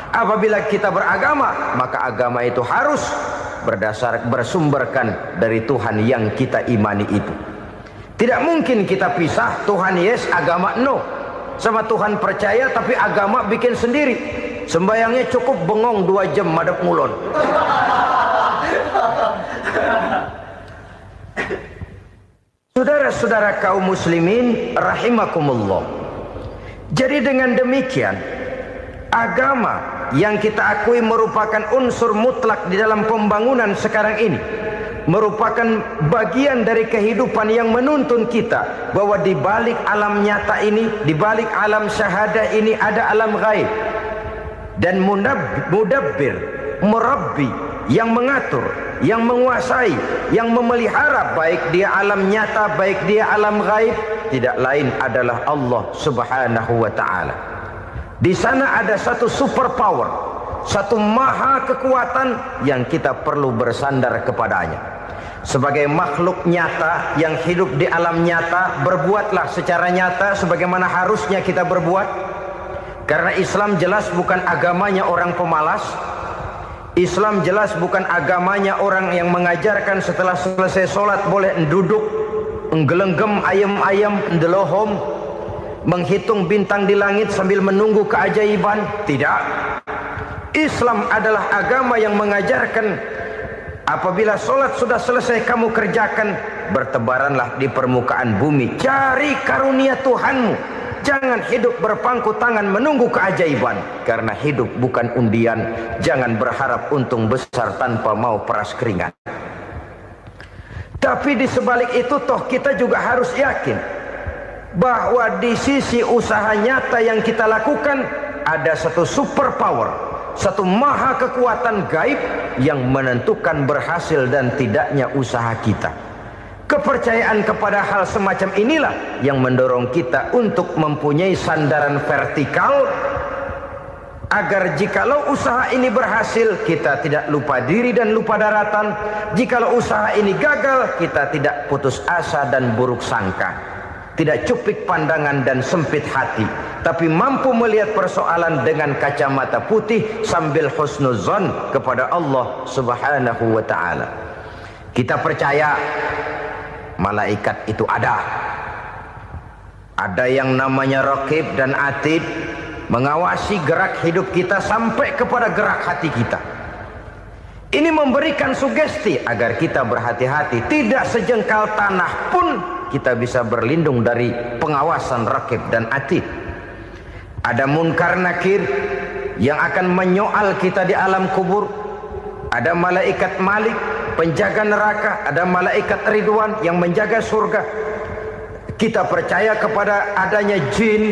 Apabila kita beragama, maka agama itu harus bersumberkan dari Tuhan yang kita imani itu. Tidak mungkin kita pisah, Tuhan yes, agama no. Sama Tuhan percaya tapi agama bikin sendiri. Sembayangnya cukup bengong 2 jam madep ngulon. Saudara-saudara kaum muslimin rahimakumullah. Jadi dengan demikian, agama yang kita akui merupakan unsur mutlak di dalam pembangunan sekarang ini, merupakan bagian dari kehidupan yang menuntun kita bahwa di balik alam nyata ini, di balik alam syahadah ini ada alam gaib. Dan mudabbir, murabbi, yang mengatur, yang menguasai, yang memelihara baik dia alam nyata, baik dia alam gaib, tidak lain adalah Allah Subhanahu wa taala. Di sana ada satu super power, satu maha kekuatan yang kita perlu bersandar kepadanya. Sebagai makhluk nyata yang hidup di alam nyata, berbuatlah secara nyata sebagaimana harusnya kita berbuat. Karena Islam jelas bukan agamanya orang pemalas. Islam jelas bukan agamanya orang yang mengajarkan setelah selesai sholat boleh duduk, nggelenggem ayam-ayam, ndelohom, menghitung bintang di langit sambil menunggu keajaiban. Tidak. Islam adalah agama yang mengajarkan apabila sholat sudah selesai kamu kerjakan, bertebaranlah di permukaan bumi, cari karunia Tuhanmu. Jangan hidup berpangku tangan menunggu keajaiban. Karena hidup bukan undian. Jangan berharap untung besar tanpa mau peras keringat. Tapi di sebalik itu toh kita juga harus yakin bahwa di sisi usaha nyata yang kita lakukan ada satu super power, satu maha kekuatan gaib yang menentukan berhasil dan tidaknya usaha kita. Kepercayaan kepada hal semacam inilah yang mendorong kita untuk mempunyai sandaran vertikal, agar jikalau usaha ini berhasil kita tidak lupa diri dan lupa daratan. Jikalau usaha ini gagal kita tidak putus asa dan buruk sangka, tidak cupik pandangan dan sempit hati, tapi mampu melihat persoalan dengan kacamata putih sambil husnuzon kepada Allah Subhanahu wa taala. Kita percaya malaikat itu ada. Ada yang namanya raqib dan atid, mengawasi gerak hidup kita sampai kepada gerak hati kita. Ini memberikan sugesti agar kita berhati-hati, tidak sejengkal tanah pun kita bisa berlindung dari pengawasan raqib dan atid. Ada munkar nakir yang akan menyoal kita di alam kubur. Ada malaikat Malik, penjaga neraka. Ada malaikat Ridwan yang menjaga surga. Kita percaya kepada adanya jin,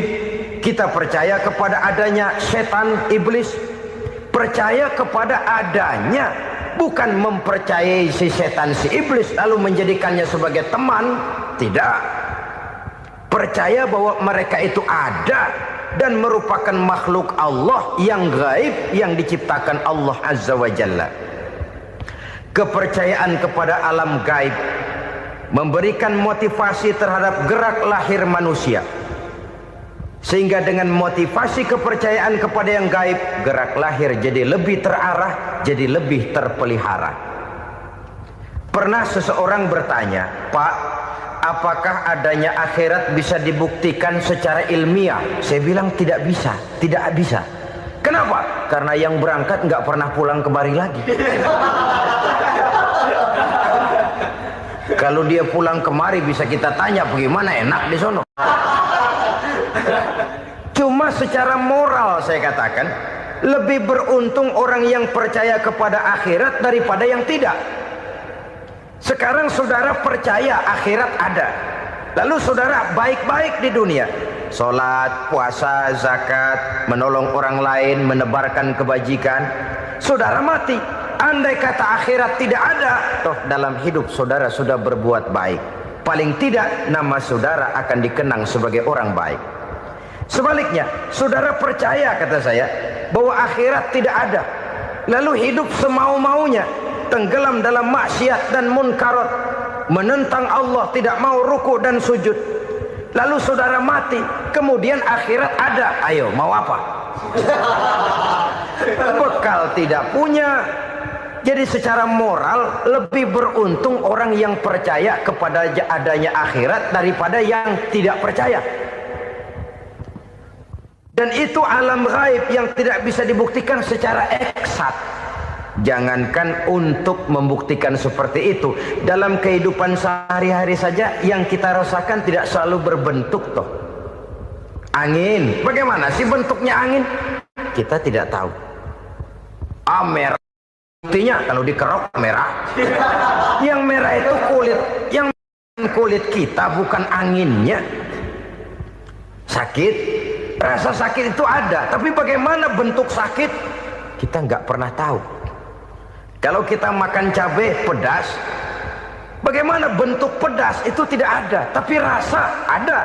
kita percaya kepada adanya setan, iblis. Percaya kepada adanya, bukan mempercayai si setan, si iblis lalu menjadikannya sebagai teman. Tidak. Percaya bahwa mereka itu ada dan merupakan makhluk Allah yang gaib yang diciptakan Allah Azza wa Jalla. Kepercayaan kepada alam gaib memberikan motivasi terhadap gerak lahir manusia, sehingga dengan motivasi kepercayaan kepada yang gaib, gerak lahir jadi lebih terarah, jadi lebih terpelihara. Pernah seseorang bertanya, "Pak, apakah adanya akhirat bisa dibuktikan secara ilmiah?" Saya bilang tidak bisa, tidak bisa. Kenapa? Karena yang berangkat nggak pernah pulang kembali lagi. Kalau dia pulang kemari bisa kita tanya bagaimana enak di sono. Cuma secara moral saya katakan, lebih beruntung orang yang percaya kepada akhirat daripada yang tidak. Sekarang saudara percaya akhirat ada, lalu saudara baik-baik di dunia, sholat, puasa, zakat, menolong orang lain, menebarkan kebajikan. Saudara mati, andai kata akhirat tidak ada, toh dalam hidup saudara sudah berbuat baik. Paling tidak nama saudara akan dikenang sebagai orang baik. Sebaliknya, saudara percaya, kata saya, bahwa akhirat tidak ada, lalu hidup semau-maunya, tenggelam dalam maksiat dan munkarat, menentang Allah, tidak mau ruku dan sujud. Lalu saudara mati, kemudian akhirat ada, ayo mau apa? Bekal tidak punya. Jadi secara moral lebih beruntung orang yang percaya kepada adanya akhirat daripada yang tidak percaya. Dan itu alam gaib yang tidak bisa dibuktikan secara eksat. Jangankan untuk membuktikan seperti itu, dalam kehidupan sehari-hari saja yang kita rasakan tidak selalu berbentuk toh. Angin, bagaimana sih bentuknya angin? Kita tidak tahu. Merah, buktinya kalau dikerok merah. Yang merah itu kulit, yang kulit kita bukan anginnya. Sakit, rasa sakit itu ada, tapi bagaimana bentuk sakit kita nggak pernah tahu. Kalau kita makan cabai pedas, bagaimana bentuk pedas itu tidak ada, tapi rasa ada.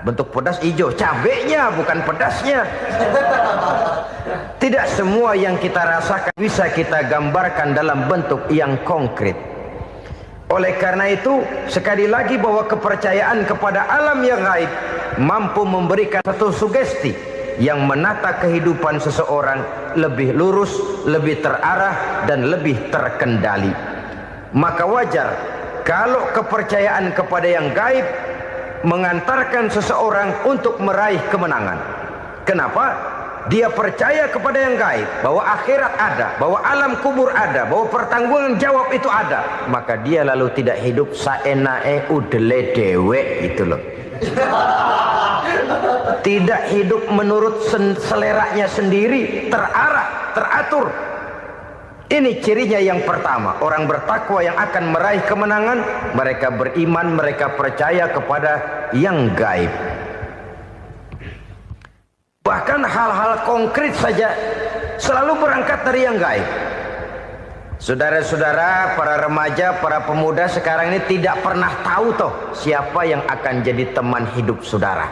Bentuk pedas hijau, cabainya bukan pedasnya. Tidak semua yang kita rasakan bisa kita gambarkan dalam bentuk yang konkret. Oleh karena itu, sekali lagi bahwa kepercayaan kepada alam yang gaib mampu memberikan satu sugesti yang menata kehidupan seseorang lebih lurus, lebih terarah, dan lebih terkendali. Maka wajar kalau kepercayaan kepada yang gaib mengantarkan seseorang untuk meraih kemenangan. Kenapa? Dia percaya kepada yang gaib, bahwa akhirat ada, bahwa alam kubur ada, bahwa pertanggungan jawab itu ada. Maka dia lalu tidak hidup saenae udele dewe, itu loh. Tidak hidup menurut seleranya sendiri, terarah, teratur. Ini cirinya yang pertama. Orang bertakwa yang akan meraih kemenangan, mereka beriman, mereka percaya kepada yang gaib. Bahkan hal-hal konkret saja selalu berangkat dari yang gaib. Saudara-saudara, para remaja, para pemuda sekarang ini tidak pernah tahu toh siapa yang akan jadi teman hidup saudara.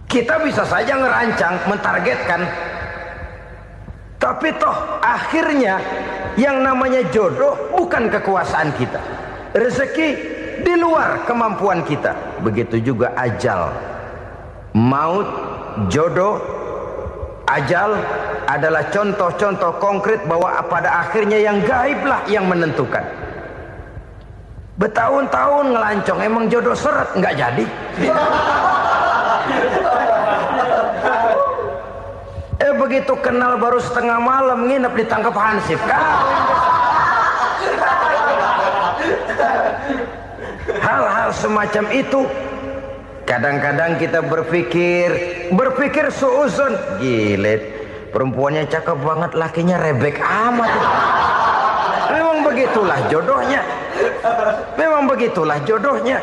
Kita bisa saja ngerancang, mentargetkan, tapi toh akhirnya yang namanya jodoh bukan kekuasaan kita. Rezeki di luar kemampuan kita. Begitu juga ajal. Maut, jodoh, ajal adalah contoh-contoh konkret bahwa pada akhirnya yang gaiblah yang menentukan. Bertahun-tahun ngelancong, emang jodoh seret, nggak jadi. Begitu kenal baru setengah malam nginep ditangkap hansip kan. Hal-hal semacam itu kadang-kadang kita berpikir suuzon, gilet, perempuannya cakep banget, lakinya rebek amat. Memang begitulah jodohnya. Memang begitulah jodohnya.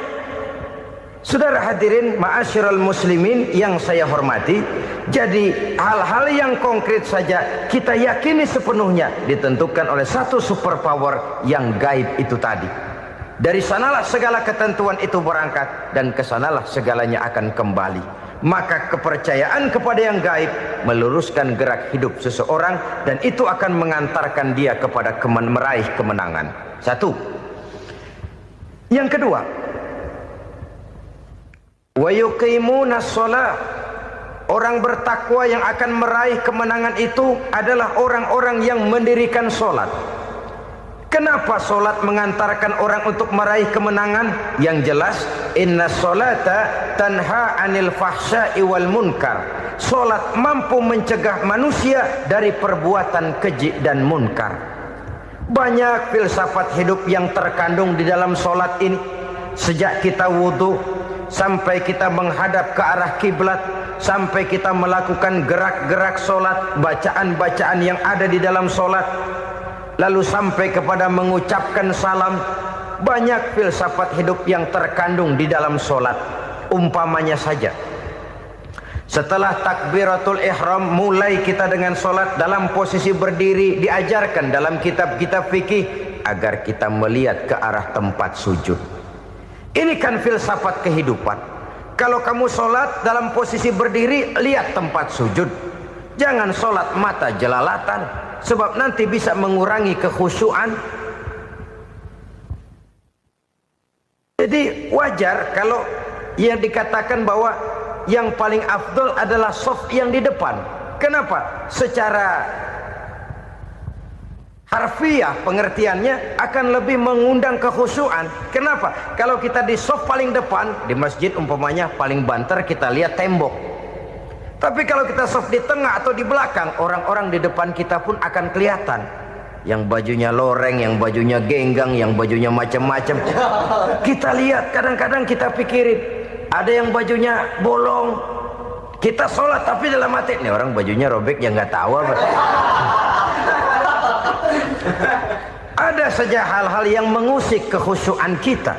Saudara hadirin ma'asyiral muslimin yang saya hormati, jadi hal-hal yang konkret saja kita yakini sepenuhnya ditentukan oleh satu superpower yang gaib itu tadi. Dari sanalah segala ketentuan itu berangkat dan kesanalah segalanya akan kembali. Maka kepercayaan kepada yang gaib meluruskan gerak hidup seseorang dan itu akan mengantarkan dia kepada meraih kemenangan. Satu. Yang kedua, wa yuqimuna shalah. Orang bertakwa yang akan meraih kemenangan itu adalah orang-orang yang mendirikan sholat. Kenapa sholat mengantarkan orang untuk meraih kemenangan? Yang jelas, inna sholata tanha anil fahsya'i wal munkar. Sholat mampu mencegah manusia dari perbuatan keji dan munkar. Banyak filsafat hidup yang terkandung di dalam sholat ini. Sejak kita wudhu sampai kita menghadap ke arah kiblat, sampai kita melakukan gerak-gerak sholat, bacaan-bacaan yang ada di dalam sholat, lalu sampai kepada mengucapkan salam. Banyak filsafat hidup yang terkandung di dalam sholat. Umpamanya saja, setelah takbiratul ihram mulai kita dengan sholat dalam posisi berdiri, diajarkan dalam kitab-kitab fikih agar kita melihat ke arah tempat sujud. Ini kan filsafat kehidupan. Kalau kamu sholat dalam posisi berdiri, lihat tempat sujud. Jangan sholat mata jelalatan, sebab nanti bisa mengurangi kekhusyuan. Jadi wajar kalau yang dikatakan bahwa yang paling afdol adalah shaf yang di depan. Kenapa? Secara harfiah pengertiannya akan lebih mengundang kekhusyuan. Kenapa? Kalau kita di shaf paling depan di masjid umpamanya paling banter kita lihat tembok. Tapi kalau kita shaf di tengah atau di belakang, orang-orang di depan kita pun akan kelihatan. Yang bajunya loreng, yang bajunya genggang, yang bajunya macam-macam. Kita lihat, kadang-kadang kita pikirin, ada yang bajunya bolong. Kita sholat tapi dalam hati, nih orang bajunya robek yang nggak tahu apa. Ada saja hal-hal yang mengusik kekhusyuan kita.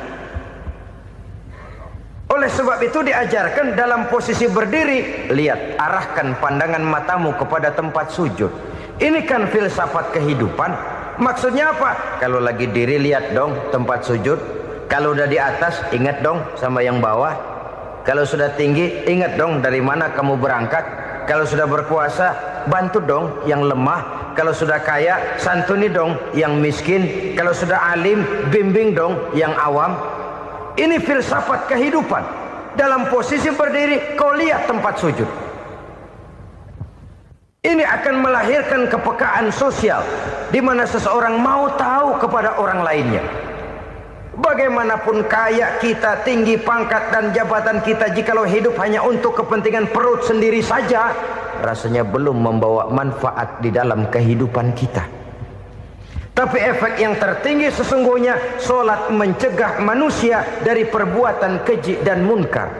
Oleh sebab itu diajarkan dalam posisi berdiri, lihat, arahkan pandangan matamu kepada tempat sujud. Ini kan filsafat kehidupan. Maksudnya apa? Kalau lagi diri lihat dong tempat sujud. Kalau udah di atas ingat dong sama yang bawah. Kalau sudah tinggi ingat dong dari mana kamu berangkat. Kalau sudah berkuasa bantu dong yang lemah. Kalau sudah kaya santuni dong yang miskin. Kalau sudah alim bimbing dong yang awam. Ini filsafat kehidupan. Dalam posisi berdiri kau lihat tempat sujud. Ini akan melahirkan kepekaan sosial di mana seseorang mau tahu kepada orang lainnya. Bagaimanapun kaya kita, tinggi pangkat dan jabatan kita, jikalau hidup hanya untuk kepentingan perut sendiri saja, rasanya belum membawa manfaat di dalam kehidupan kita. Tapi efek yang tertinggi sesungguhnya, sholat mencegah manusia dari perbuatan keji dan munkar.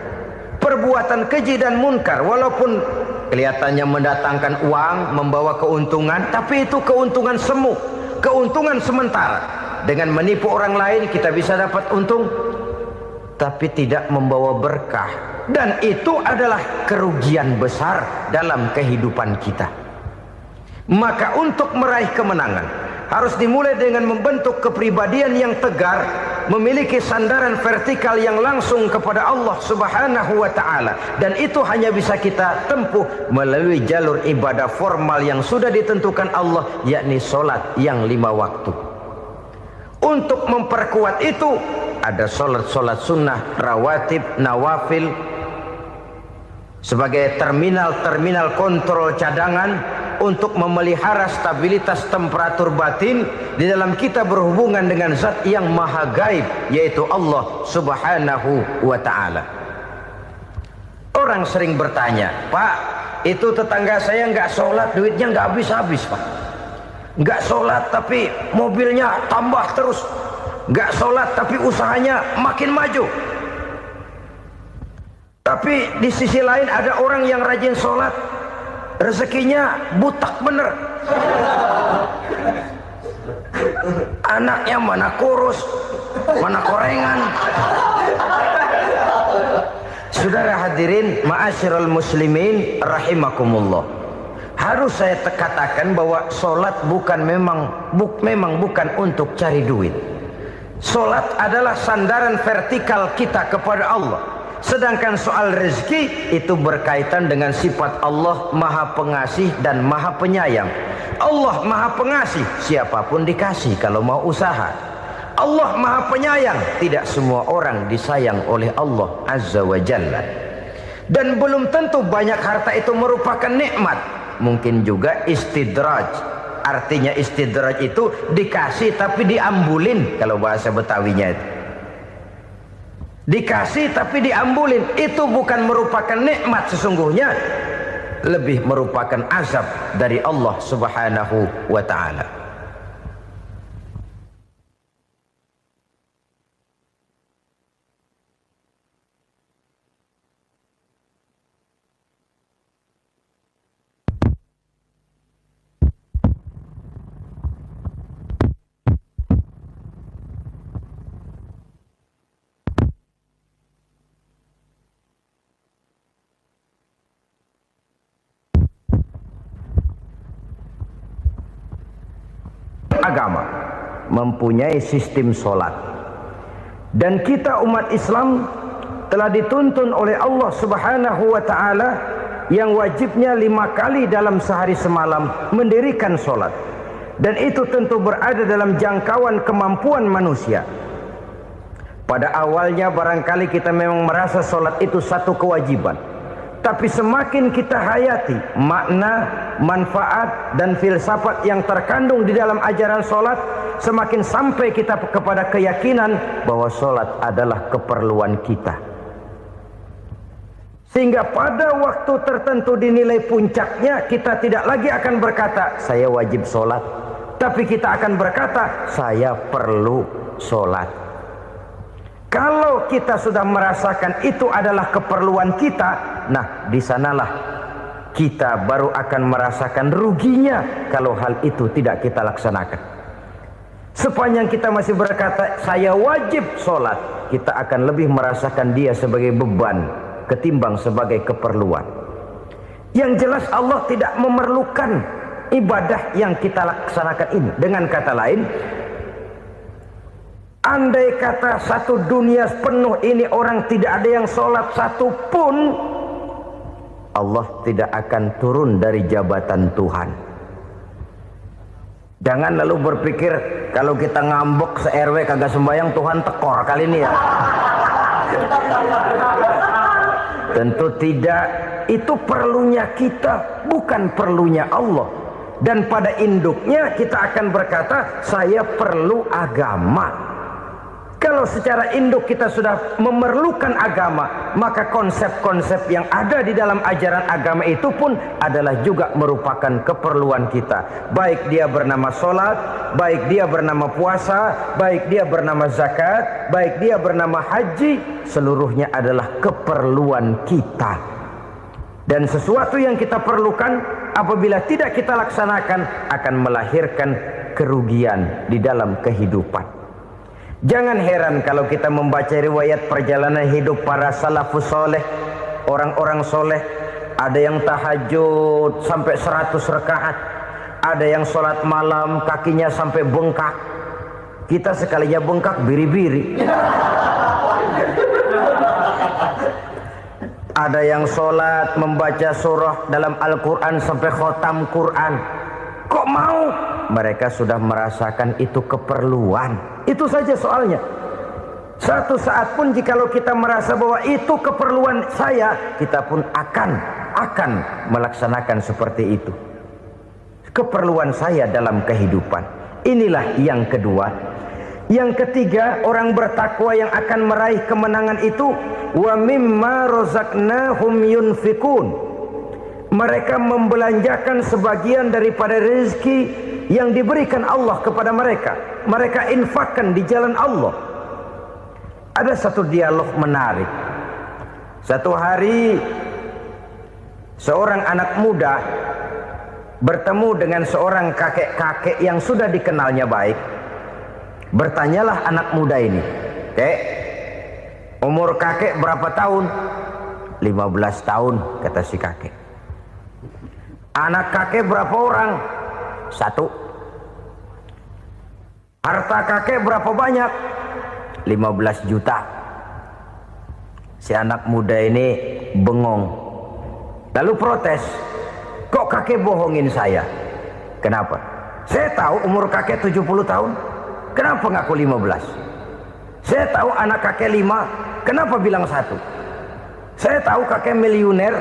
Perbuatan keji dan munkar walaupun kelihatannya mendatangkan uang, membawa keuntungan, tapi itu keuntungan semu, keuntungan sementara. Dengan menipu orang lain kita bisa dapat untung, tapi tidak membawa berkah. Dan itu adalah kerugian besar dalam kehidupan kita. Maka untuk meraih kemenangan harus dimulai dengan membentuk kepribadian yang tegar, memiliki sandaran vertikal yang langsung kepada Allah Subhanahu wa ta'ala. Dan itu hanya bisa kita tempuh melalui jalur ibadah formal yang sudah ditentukan Allah, yakni sholat yang 5 waktu. Untuk memperkuat itu ada sholat-sholat sunnah, rawatib, nawafil sebagai terminal-terminal kontrol cadangan untuk memelihara stabilitas temperatur batin di dalam kita berhubungan dengan zat yang maha gaib, yaitu Allah Subhanahu wa ta'ala. Orang sering bertanya, Pak, itu tetangga saya nggak sholat, duitnya nggak habis-habis, Pak. Nggak sholat tapi mobilnya tambah terus. Nggak sholat tapi usahanya makin maju. Tapi di sisi lain ada orang yang rajin sholat, rezekinya butak bener. Anaknya mana kurus, mana korengan. Saudara hadirin ma'asyiral muslimin rahimakumullah. Harus saya katakan bahwa sholat memang bukan untuk cari duit. Sholat adalah sandaran vertikal kita kepada Allah. Sedangkan soal rezeki itu berkaitan dengan sifat Allah maha pengasih dan maha penyayang. Allah maha pengasih, siapapun dikasih kalau mau usaha. Allah maha penyayang, tidak semua orang disayang oleh Allah Azza wa Jalla. Dan belum tentu banyak harta itu merupakan nikmat. Mungkin juga istidraj. Artinya istidraj itu dikasih tapi diambulin, kalau bahasa Betawinya itu. Dikasih tapi diambulin, itu bukan merupakan nikmat sesungguhnya, lebih merupakan azab dari Allah Subhanahu wa ta'ala. Agama mempunyai sistem sholat, dan kita umat Islam telah dituntun oleh Allah Subhanahu wa ta'ala yang wajibnya 5 kali dalam sehari semalam mendirikan solat, dan itu tentu berada dalam jangkauan kemampuan manusia. Pada awalnya barangkali kita memang merasa solat itu satu kewajiban, tapi semakin kita hayati makna, manfaat dan filsafat yang terkandung di dalam ajaran solat, semakin sampai kita kepada keyakinan bahwa solat adalah keperluan kita. Sehingga pada waktu tertentu dinilai puncaknya, kita tidak lagi akan berkata saya wajib solat, tapi kita akan berkata saya perlu solat. Kalau kita sudah merasakan itu adalah keperluan kita, nah di sanalah kita baru akan merasakan ruginya kalau hal itu tidak kita laksanakan. Sepanjang kita masih berkata saya wajib sholat, kita akan lebih merasakan dia sebagai beban ketimbang sebagai keperluan. Yang jelas Allah tidak memerlukan ibadah yang kita laksanakan ini. Dengan kata lain, andai kata satu dunia penuh ini orang tidak ada yang sholat satu pun, Allah tidak akan turun dari jabatan Tuhan. Jangan lalu berpikir kalau kita ngambek se-RW kagak sembahyang Tuhan tekor kali ini ya. Tentu tidak. Itu perlunya kita, bukan perlunya Allah. Dan pada induknya kita akan berkata saya perlu agama. Kalau secara induk kita sudah memerlukan agama, maka konsep-konsep yang ada di dalam ajaran agama itu pun adalah juga merupakan keperluan kita. Baik dia bernama sholat, baik dia bernama puasa, baik dia bernama zakat, baik dia bernama haji, seluruhnya adalah keperluan kita. Dan sesuatu yang kita perlukan apabila tidak kita laksanakan akan melahirkan kerugian di dalam kehidupan. Jangan heran kalau kita membaca riwayat perjalanan hidup para salafus soleh, orang-orang soleh. Ada yang tahajud sampai 100 rakaat, ada yang sholat malam kakinya sampai bengkak. Kita sekalinya bengkak biri-biri. Ada yang sholat membaca surah dalam Al-Quran sampai khotam Quran. Kok mau? Mereka sudah merasakan itu keperluan. Itu saja soalnya. Satu saat pun jikalau kita merasa bahwa itu keperluan saya, kita pun akan melaksanakan seperti itu. Keperluan saya dalam kehidupan. Inilah yang kedua. Yang ketiga, orang bertakwa yang akan meraih kemenangan itu, wa mimma razaqnahum yunfikun. Mereka membelanjakan sebagian daripada rezeki yang diberikan Allah kepada mereka. Mereka infakkan di jalan Allah. Ada satu dialog menarik. Satu hari seorang anak muda bertemu dengan seorang kakek-kakek yang sudah dikenalnya baik. Bertanyalah anak muda ini, "Kek, umur kakek berapa tahun?" 15 tahun, kata si kakek. "Anak kakek berapa orang?" 1. "Harta kakek berapa banyak?" 15 juta. Si anak muda ini bengong. Lalu protes, "Kok kakek bohongin saya?" "Kenapa?" "Saya tahu umur kakek 70 tahun. Kenapa ngaku 15? Saya tahu anak kakek 5. Kenapa bilang 1? Saya tahu kakek miliuner,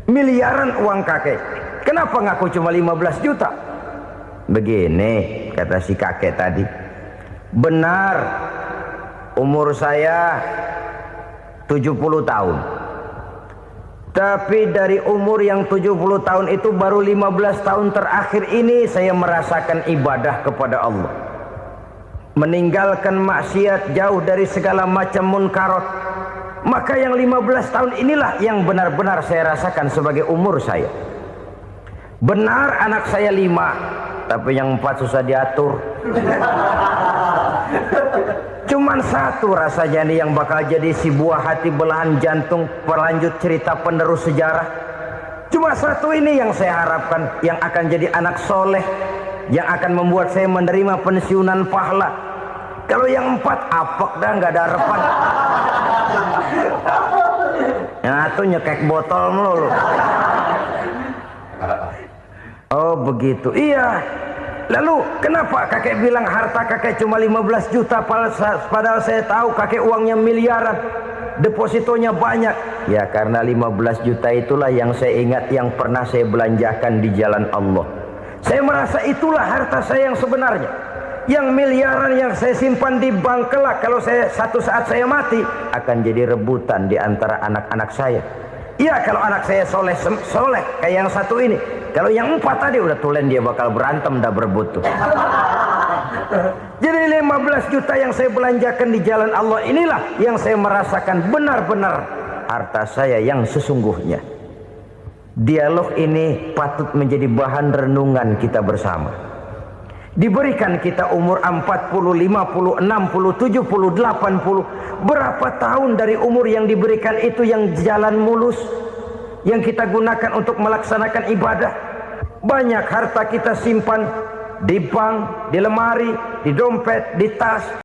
miliaran uang kakek. Kenapa ngaku cuma 15 juta? Begini, kata si kakek tadi. Benar, umur saya 70 tahun. Tapi dari umur yang 70 tahun itu baru 15 tahun terakhir ini saya merasakan ibadah kepada Allah. Meninggalkan maksiat, jauh dari segala macam munkarat. Maka yang 15 tahun inilah yang benar-benar saya rasakan sebagai umur saya. Benar anak saya 5, tapi yang 4 susah diatur. Cuman 1 rasanya nih yang bakal jadi si buah hati belahan jantung pelanjut cerita penerus sejarah. Cuma 1 ini yang saya harapkan, yang akan jadi anak soleh, yang akan membuat saya menerima pensiunan pahala. Kalau yang 4 apek dah, nggak ada harapan. Ya tuh nyekek botol melulu. Oh begitu. Iya. Lalu kenapa kakek bilang harta kakek cuma 15 juta padahal saya tahu kakek uangnya miliaran, depositonya banyak? Ya karena 15 juta itulah yang saya ingat yang pernah saya belanjakan di jalan Allah. Saya merasa itulah harta saya yang sebenarnya. Yang miliaran yang saya simpan di bank kelak kalau satu saat saya mati akan jadi rebutan di antara anak-anak saya. Iya kalau anak saya soleh kayak yang satu ini. Kalau yang 4 tadi udah tulen dia bakal berantem dah berebut tuh. Jadi 15 juta yang saya belanjakan di jalan Allah inilah yang saya merasakan benar-benar harta saya yang sesungguhnya. Dialog ini patut menjadi bahan renungan kita bersama. Diberikan kita umur 40, 50, 60, 70, 80. Berapa tahun dari umur yang diberikan itu yang jalan mulus, yang kita gunakan untuk melaksanakan ibadah? Banyak harta kita simpan di bank, di lemari, di dompet, di tas.